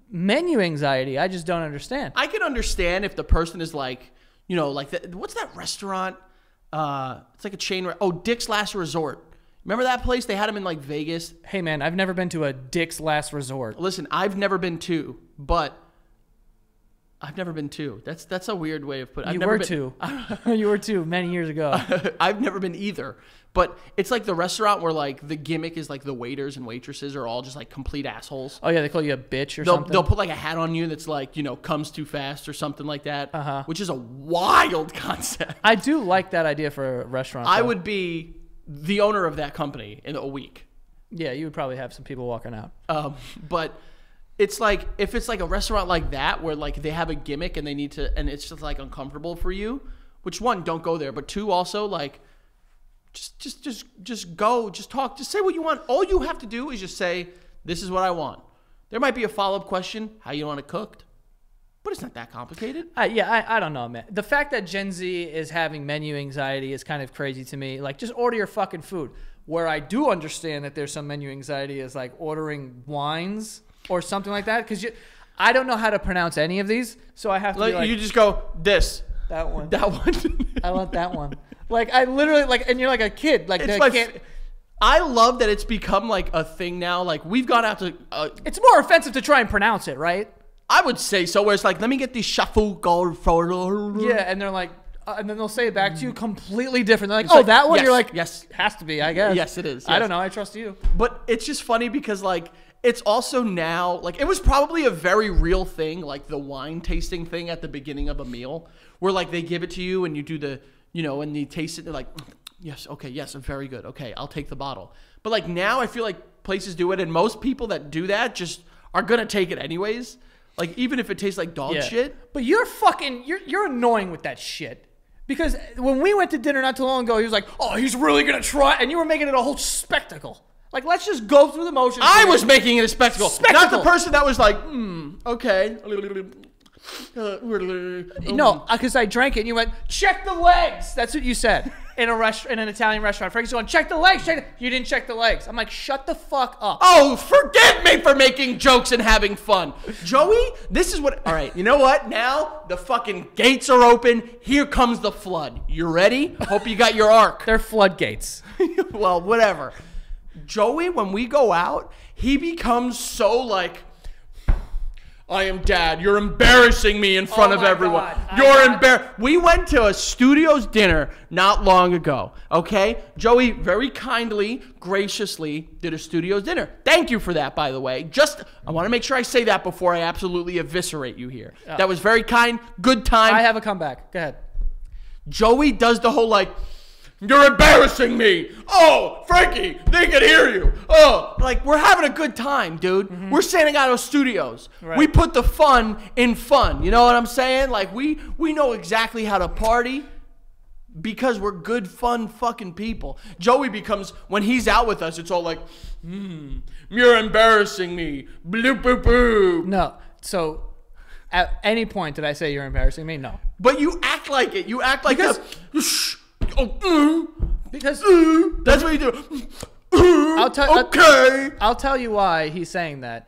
Menu anxiety, I just don't understand. I can understand if the person is like, like what's that restaurant? It's like a chain. Dick's Last Resort. Remember that place? They had them in like Vegas. Hey man, I've never been to a Dick's Last Resort. Listen, I've never been to, but I've never been to. That's a weird way of putting it. You were to many years ago. I've never been either. But it's like the restaurant where like the gimmick is like the waiters and waitresses are all just like complete assholes. Oh yeah, they call you a bitch or something. They'll put like a hat on you that's like, comes too fast or something like that. Which is a wild concept. I do like that idea for a restaurant. I would be the owner of that company in a week. Yeah, you would probably have some people walking out. But it's like, if it's like a restaurant like that where like they have a gimmick and they need to, and it's just like uncomfortable for you, which one, don't go there. But 2, also like, just go, just talk, just say what you want. All you have to do is just say, this is what I want. There might be a follow-up question, how you want it cooked, but it's not that complicated. I don't know, man. The fact that Gen Z is having menu anxiety is kind of crazy to me. Like, just order your fucking food. Where I do understand that there's some menu anxiety is like ordering wines. or something like that. Because I don't know how to pronounce any of these, so I have to be like, you just go this. That one. That one. I want that one. Like I literally like, and you're like a kid. Like I love that it's become like a thing now. Like we've gone out to. It's more offensive to try and pronounce it, right? I would say so. Where it's like, let me get these shuffle gold photo. Yeah, and they're like, and then they'll say it back to you completely different. They're like, oh, that one. Yes, You're like, yes, has to be, I guess. Yes, it is. Yes. I don't know. I trust you. But it's just funny because like. It's also now, like, it was probably a very real thing, like the wine tasting thing at the beginning of a meal, where, like, they give it to you and you do the, you know, and you taste it, and they're like, yes, okay, yes, very good, okay, I'll take the bottle. But, like, now I feel like places do it, and most people that do that just are going to take it anyways. Like, even if it tastes like dog shit. But you're annoying with that shit. Because when we went to dinner not too long ago, he was like, oh, he's really going to try, and you were making it a whole spectacle. Like, let's just go through the motions. I was making it a spectacle. Not the person that was like, okay. No, because I drank it and you went, check the legs. That's what you said in an Italian restaurant. Frankie's going, check the legs. You didn't check the legs. I'm like, shut the fuck up. Oh, forgive me for making jokes and having fun. Joey, this is what... All right, you know what? Now the fucking gates are open. Here comes the flood. You ready? Hope you got your ark. They're floodgates. Well, whatever. Joey, when we go out, he becomes so like, I am dad. You're embarrassing me in front of everyone. You're embarrassed. We went to a Studios dinner not long ago, okay? Joey very kindly, graciously did a Studios dinner. Thank you for that, by the way. I want to make sure I say that before I absolutely eviscerate you here. Oh. That was very kind, good time. I have a comeback. Go ahead. Joey does the whole like, you're embarrassing me. Oh, Frankie, they can hear you. Oh, like we're having a good time, dude. Mm-hmm. We're San Gato Studios. Right. We put the fun in fun. You know what I'm saying? Like we know exactly how to party because we're good, fun fucking people. Joey becomes, when he's out with us, it's all like, you're embarrassing me. Bloop, boop, boop. No. So at any point did I say you're embarrassing me? No. But you act like it. You act like because because that's what you do. I'll tell you why he's saying that.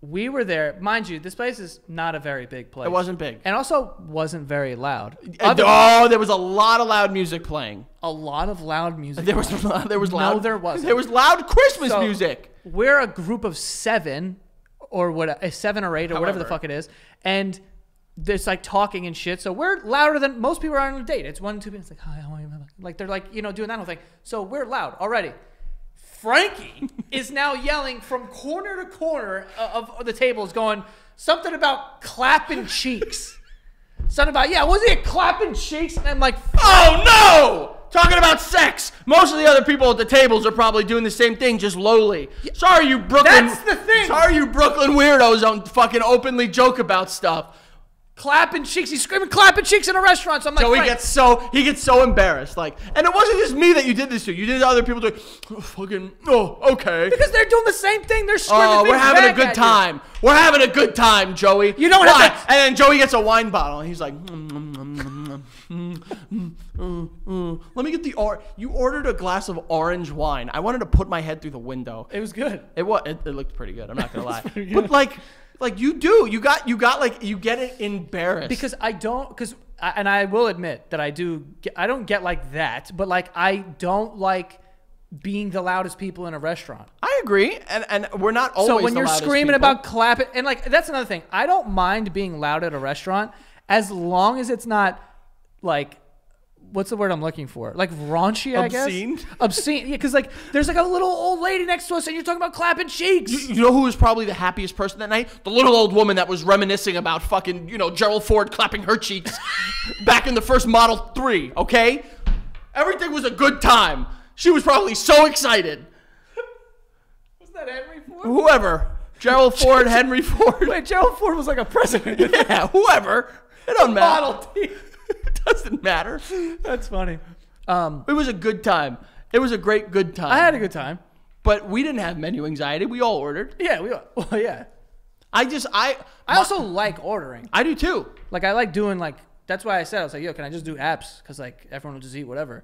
We were there, mind you. This place is not a very big place. It wasn't big, and also wasn't very loud. There was a lot of loud music playing. A lot of loud music. There was loud. No, there wasn't. There was loud Christmas music. We're a group of 7, or what? 7 or 8, or whatever the fuck it is, and. There's like talking and shit, so we're louder than most people are on a date. It's 1, 2 minutes, like hi, how are you? Like they're like doing that whole thing. So we're loud already. Frankie is now yelling from corner to corner of the tables, going something about clapping cheeks. Something about wasn't it clapping cheeks? And I'm like, oh no! Talking about sex. Most of the other people at the tables are probably doing the same thing, just lowly. Sorry, you Brooklyn. That's the thing. Sorry, you Brooklyn weirdos don't fucking openly joke about stuff. Clapping cheeks. He's screaming clapping cheeks in a restaurant. So I'm like, so he gets so embarrassed. Like, and it wasn't just me that you did this to. You did other people doing, okay. Because they're doing the same thing. They're screaming. Oh, we're having a good time. We're having a good time, Joey. You don't have to. And then Joey gets a wine bottle and he's like, let me get the You ordered a glass of orange wine. I wanted to put my head through the window. It was good. It looked pretty good. I'm not gonna lie. But like you do, you get it embarrassed. And I will admit that I don't get like that, but like I don't like being the loudest people in a restaurant. I agree, and we're not always. So when you're screaming about clapping, and like that's another thing, I don't mind being loud at a restaurant as long as it's not like. What's the word I'm looking for? Like raunchy, I guess? Obscene. Yeah, because like there's like a little old lady next to us and you're talking about clapping cheeks. You know who was probably the happiest person that night? The little old woman that was reminiscing about fucking, Gerald Ford clapping her cheeks back in the first Model 3, okay? Everything was a good time. She was probably so excited. Was that Henry Ford? Whoever. Gerald Ford, Henry Ford. Wait, Gerald Ford was like a president. Yeah, whoever. It don't matter. Model T. It doesn't matter. That's funny. It was a good time. It was a great good time. I had a good time. But we didn't have menu anxiety. We all ordered. Yeah, yeah. I also like ordering. I do too. Like I like doing that's why I said I was like, yo, can I just do apps? Because like everyone will just eat whatever.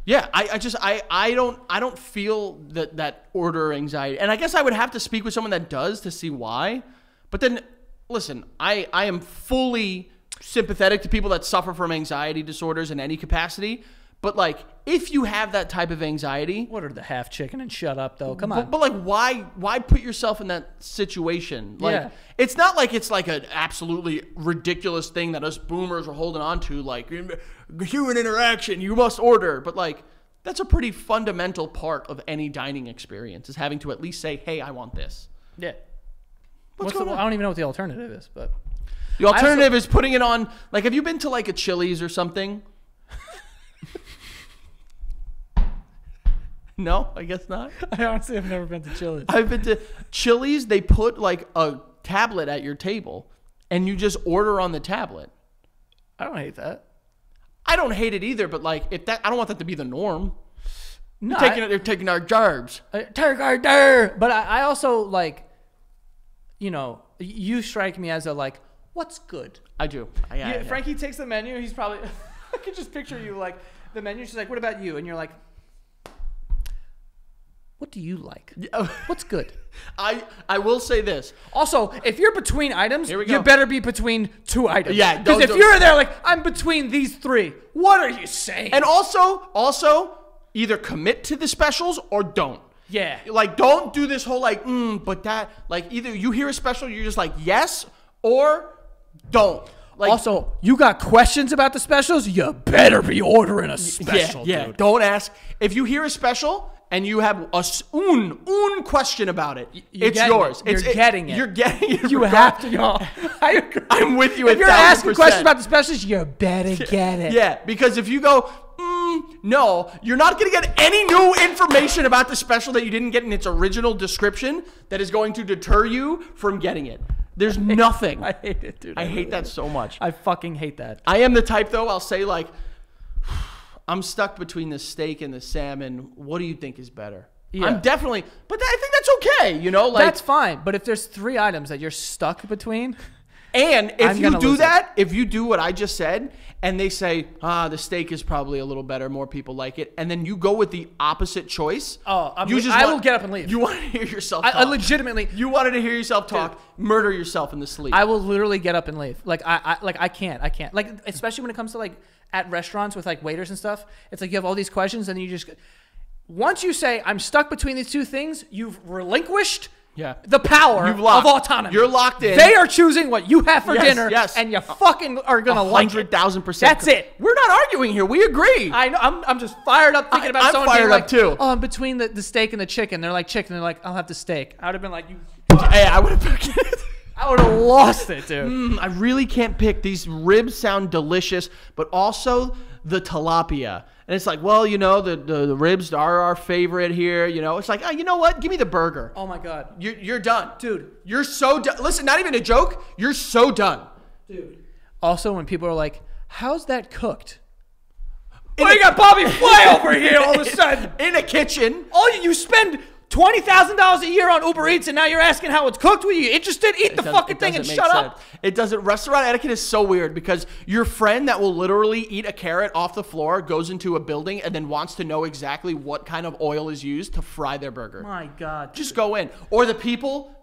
Yeah, I don't feel that order anxiety. And I guess I would have to speak with someone that does to see why. But then, listen, I am fully sympathetic to people that suffer from anxiety disorders in any capacity. But, like, if you have that type of anxiety... Order the half chicken and shut up, though. Come on. But like, why put yourself in that situation? Like, it's not like it's like an absolutely ridiculous thing that us boomers are holding on to. Like, human interaction, you must order. But, like, that's a pretty fundamental part of any dining experience, is having to at least say, hey, I want this. Yeah. What's going on? I don't even know what the alternative is, but... The alternative is putting it on... Like, have you been to, like, a Chili's or something? No, I guess not. I honestly have never been to Chili's. I've been to Chili's. They put like a tablet at your table, and you just order on the tablet. I don't hate that. I don't hate it either, but like I don't want that to be the norm. No, they're taking our jarbs. But I also like, you strike me as a like, what's good? I do. Yeah. Frankie takes the menu. He's probably. I can just picture you like the menu. She's like, "What about you?" And you're like. What do you like? What's good? I will say this. Also, if you're between items, Here we go. you better be between 2 items. Yeah, because if you're there like, I'm between these 3, what are you saying? And also, either commit to the specials or don't. Yeah. Like, don't do this whole like, but that, like, either you hear a special, you're just like, yes, or don't. Like, also, you got questions about the specials, you better be ordering a special, dude. Don't ask. If you hear a special and you have a un question about it, it's yours. You're getting it. You're getting it. You have to, y'all. I agree. I'm with you. If you're asking questions about the specials, you better get it. Yeah, because if you go, no, you're not going to get any new information about the special that you didn't get in its original description that is going to deter you from getting it. There's nothing. I hate it, dude. I hate that so much. I fucking hate that. I am the type, though, I'll say, like, I'm stuck between the steak and the salmon. What do you think is better? Yeah. I'm definitely, but I think that's okay, Like, that's fine. But if there's 3 items that you're stuck between, and if you do that, if you do what I just said, and they say, the steak is probably a little better, more people like it, and then you go with the opposite choice, I will get up and leave. You want to hear yourself talk. I legitimately. You wanted to hear yourself talk, murder yourself in the sleep. I will literally get up and leave. Like, I can't. Like, especially when it comes to, like, at restaurants with, like, waiters and stuff. It's like you have all these questions, and you just... Once you say, I'm stuck between these 2 things, you've relinquished... Yeah. The power of autonomy. You're locked in. They are choosing what you have for dinner, and you fucking are going to like it. 100,000%. That's it. We're not arguing here. We agree. I know. I'm just fired up thinking about someone being like, too. oh, I'm between the steak and the chicken. They're like chicken. They're like, I'll have the steak. I would have been like, you. Hey, I would have I would have lost it, dude. I really can't pick. These ribs sound delicious, but also the tilapia. And it's like, well, the ribs are our favorite here. It's like, you know what? Give me the burger. Oh, my God. You're done. Dude. You're so done. Listen, not even a joke. You're so done. Dude. Also, when people are like, how's that cooked? You got Bobby Flay over here all of a sudden. In a kitchen. You spend $20,000 a year on Uber Eats, and now you're asking how it's cooked. Were you interested? Eat the fucking thing and shut up. It doesn't. Restaurant etiquette is so weird because your friend that will literally eat a carrot off the floor goes into a building and then wants to know exactly what kind of oil is used to fry their burger. My God. Just go in. Or the people...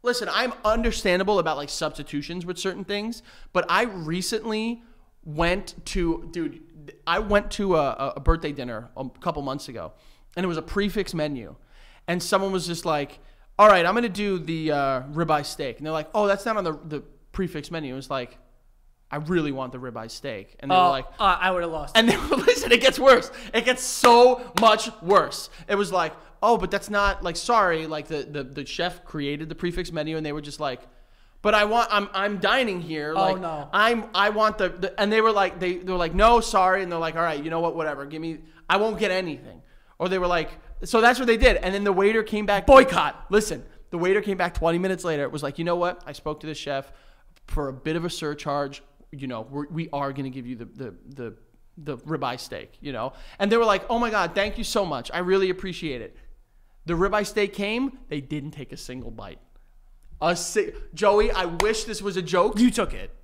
Listen, I'm understandable about like substitutions with certain things, but I recently went to... Dude, I went to a birthday dinner a couple months ago, and it was a prefix menu. And someone was just like, all right, I'm going to do the ribeye steak. And they're like, oh, that's not on the prefix menu. It was like, I really want the ribeye steak. And they were like... I would have lost it. And they were, listen, it gets worse. It gets so much worse. It was like, oh, but that's not, like, sorry. Like, the chef created the prefix menu, and they were just like, but I'm dining here. Like, no. I want the and they were like, they were like, no, sorry. And they're like, all right, you know what, whatever. I won't get anything. Or they were like... So that's what they did. And then the waiter came back. Boycott. Listen, the waiter came back 20 minutes later. It was like, you know what? I spoke to the chef for a bit of a surcharge. We are going to give you the ribeye steak, And they were like, oh, my God, thank you so much. I really appreciate it. The ribeye steak came. They didn't take a single bite. Joey, I wish this was a joke. You took it.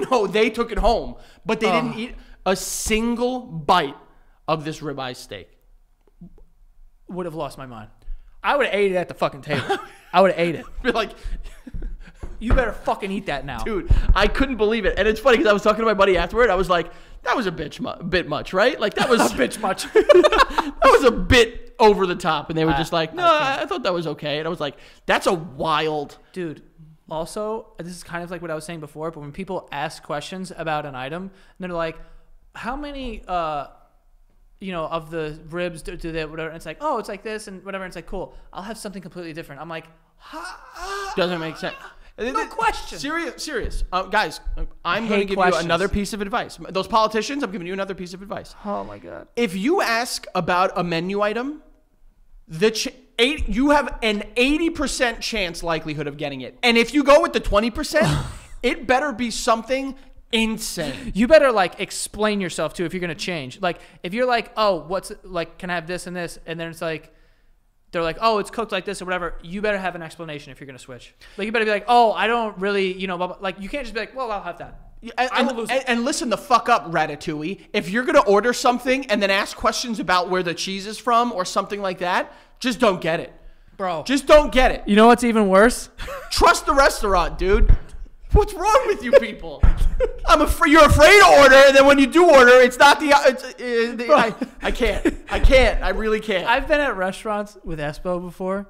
No, they took it home. But they didn't eat a single bite of this ribeye steak. Would have lost my mind. I would have ate it at the fucking table. I would have ate it. Be like, you better fucking eat that now. dude, I couldn't believe it. And it's funny because I was talking to my buddy afterward. I was like, that was a bit much, right? Like that was a bit much. That was a bit over the top. And they were just like, no, I thought that was okay. And I was like, that's a wild. Dude, also, this is kind of like what I was saying before, but when people ask questions about an item, and they're like, how many, of the ribs do they, whatever, and it's like, oh, it's like this and whatever, and it's like, cool, I'll have something completely different. I'm like, doesn't make sense. No question. Serious. Guys, I'm going to give you another piece of advice. Those politicians, I'm giving you another piece of advice. Oh, my God. If you ask about a menu item, you have an 80% chance likelihood of getting it. And if you go with the 20%, it better be something insane. You better like explain yourself too if you're going to change. Like if you're like, oh, what's like, can I have this and this? And then it's like, they're like, oh, it's cooked like this or whatever. You better have an explanation if you're going to switch. Like you better be like, oh, I don't really, blah, blah. Like you can't just be like, well, I'll have that. And listen the fuck up, Ratatouille. If you're going to order something and then ask questions about where the cheese is from or something like that, just don't get it. Bro. Just don't get it. You know what's even worse? Trust the restaurant, dude. What's wrong with you people? You're afraid to order, and then when you do order, it's not I can't. I really can't. I've been at restaurants with Espo before,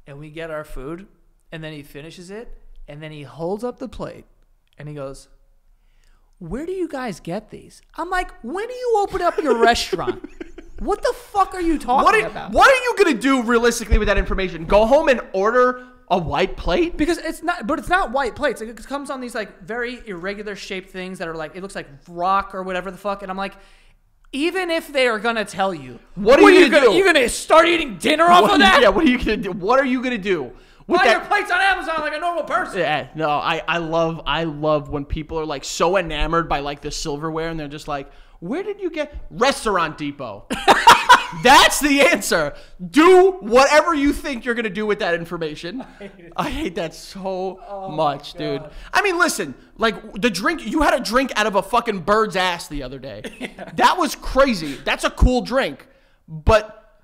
and we get our food, and then he finishes it, and then he holds up the plate, and he goes, where do you guys get these? I'm like, when do you open up your restaurant? What the fuck are you talking about? What are you going to do realistically with that information? Go home and order a white plate? Because it's not white plates. It comes on these like very irregular shaped things that are like, it looks like rock or whatever the fuck. And I'm like, even if they are going to tell you, what are you going to do? You're going to start eating dinner off of that? Yeah, what are you going to do? What are you going to do? Buy your plates on Amazon like a normal person. Yeah, no, I love when people are like so enamored by like the silverware and they're just like, where did you get Restaurant Depot? That's the answer. Do whatever you think you're going to do with that information. I hate that so much, dude. I mean, listen, like the drink, you had a drink out of a fucking bird's ass the other day. Yeah. That was crazy. That's a cool drink. But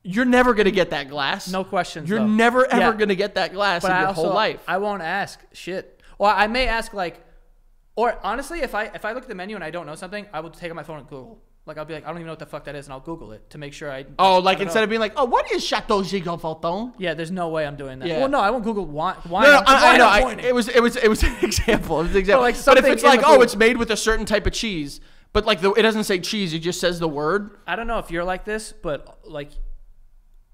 you're never going to get that glass. No questions. You're never, ever going to get that glass in your whole life. I won't ask shit. Or I may ask like, or honestly, if I look at the menu and I don't know something, I will take out my phone and Google. Like, I'll be like, I don't even know what the fuck that is, and I'll Google it to make sure I... Oh, like, instead of being like, oh, what is Chateau Gigot-Falton? Yeah, there's no way I'm doing that. Yeah. Well, no, I won't Google wine. No, I know. It was an example. It was an example. But if it's like, oh, it's made with a certain type of cheese, but like it doesn't say cheese, it just says the word. I don't know if you're like this, but like,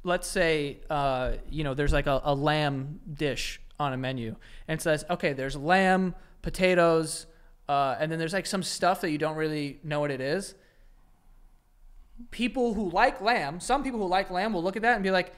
let's say, there's like a lamb dish on a menu, and it says, okay, there's lamb, potatoes, and then there's like some stuff that you don't really know what it is. People who like lamb, some people who like lamb will look at that and be like,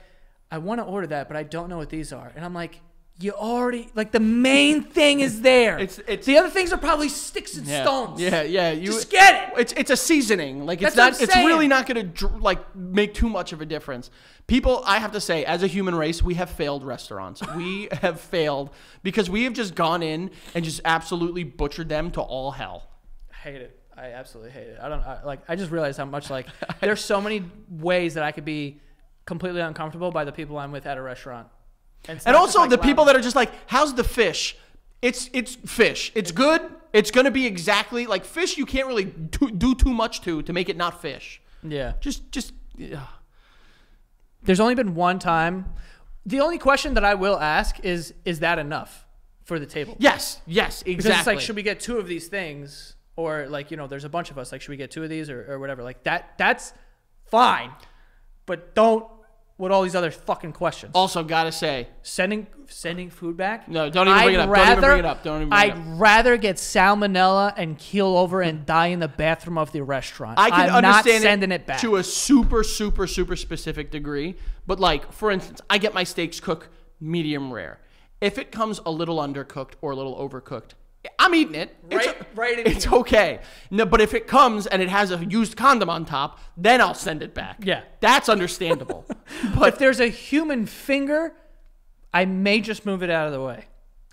I want to order that, but I don't know what these are. And I'm like, you already, like, the main thing is there. It's the other things are probably sticks and stones. Yeah. Just get it. It's a seasoning. Like, it's really not going to like make too much of a difference. People, I have to say, as a human race, we have failed restaurants. We have failed because we have just gone in and just absolutely butchered them to all hell. I hate it. I absolutely hate it. I just realized how much like there's so many ways that I could be completely uncomfortable by the people I'm with at a restaurant. And also like the people that are just like, how's the fish? It's fish. It's good. It's going to be exactly like fish. You can't really do too much to make it not fish. Yeah. Just There's only been one time. The only question that I will ask is that enough for the table? Yes, exactly. Because it's like, should we get 2 of these things? Or like, there's a bunch of us. Like, should we get 2 of these or whatever? Like that's fine. But don't with all these other fucking questions. Also, gotta say, sending food back. No, don't even bring it up. Don't even bring it up. I'd rather get salmonella and keel over and die in the bathroom of the restaurant. I can understand not sending it back to a super, super, super specific degree. But like, for instance, I get my steaks cooked medium rare. If it comes a little undercooked or a little overcooked, I'm eating it. It's okay. No, but if it comes and it has a used condom on top, then I'll send it back. Yeah. That's understandable. But if there's a human finger, I may just move it out of the way.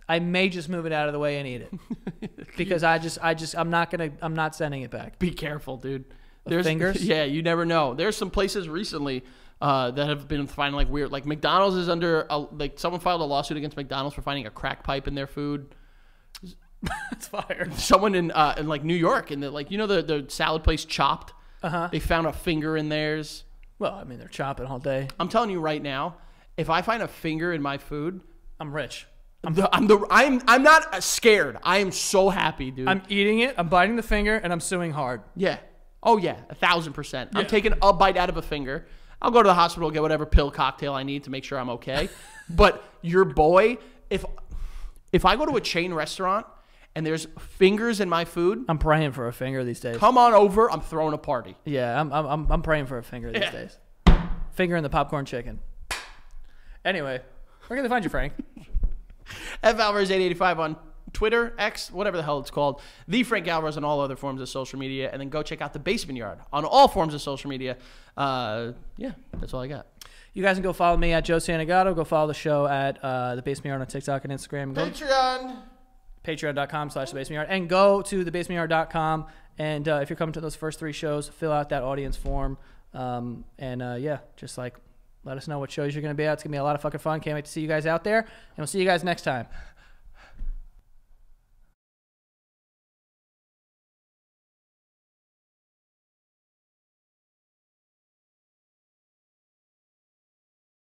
and eat it. Because I'm not sending it back. Be careful, dude. There's fingers? Yeah, you never know. There's some places recently that have been finding like weird. Like McDonald's is under like someone filed a lawsuit against McDonald's for finding a crack pipe in their food. It's fire. Someone in like New York and like the salad place Chopped. They found a finger in theirs. Well, I mean they're chopping all day. I'm telling you right now, if I find a finger in my food, I'm rich. I'm not scared. I am so happy, dude. I'm eating it. I'm biting the finger, and I'm suing hard. Yeah. Oh yeah, 1,000%. Yeah. I'm taking a bite out of a finger. I'll go to the hospital, get whatever pill cocktail I need to make sure I'm okay. But your boy, if I go to a chain restaurant and there's fingers in my food, I'm praying for a finger these days. Come on over. I'm throwing a party. Yeah, I'm praying for a finger these days. Finger in the popcorn chicken. Anyway, where can they find you, Frank? F Alvarez 885 on Twitter, X, whatever the hell it's called. The Frank Alvarez on all other forms of social media, and then go check out the Basement Yard on all forms of social media. Yeah, that's all I got. You guys can go follow me at Joe Santagato. Go follow the show at the Basement Yard on TikTok and Instagram. Go Patreon. Patreon.com/thebasementyard, and go to thebasementyard.com. And if you're coming to those first 3 shows, fill out that audience form. Yeah, just like let us know what shows you're going to be at. It's going to be a lot of fucking fun. Can't wait to see you guys out there, and we'll see you guys next time.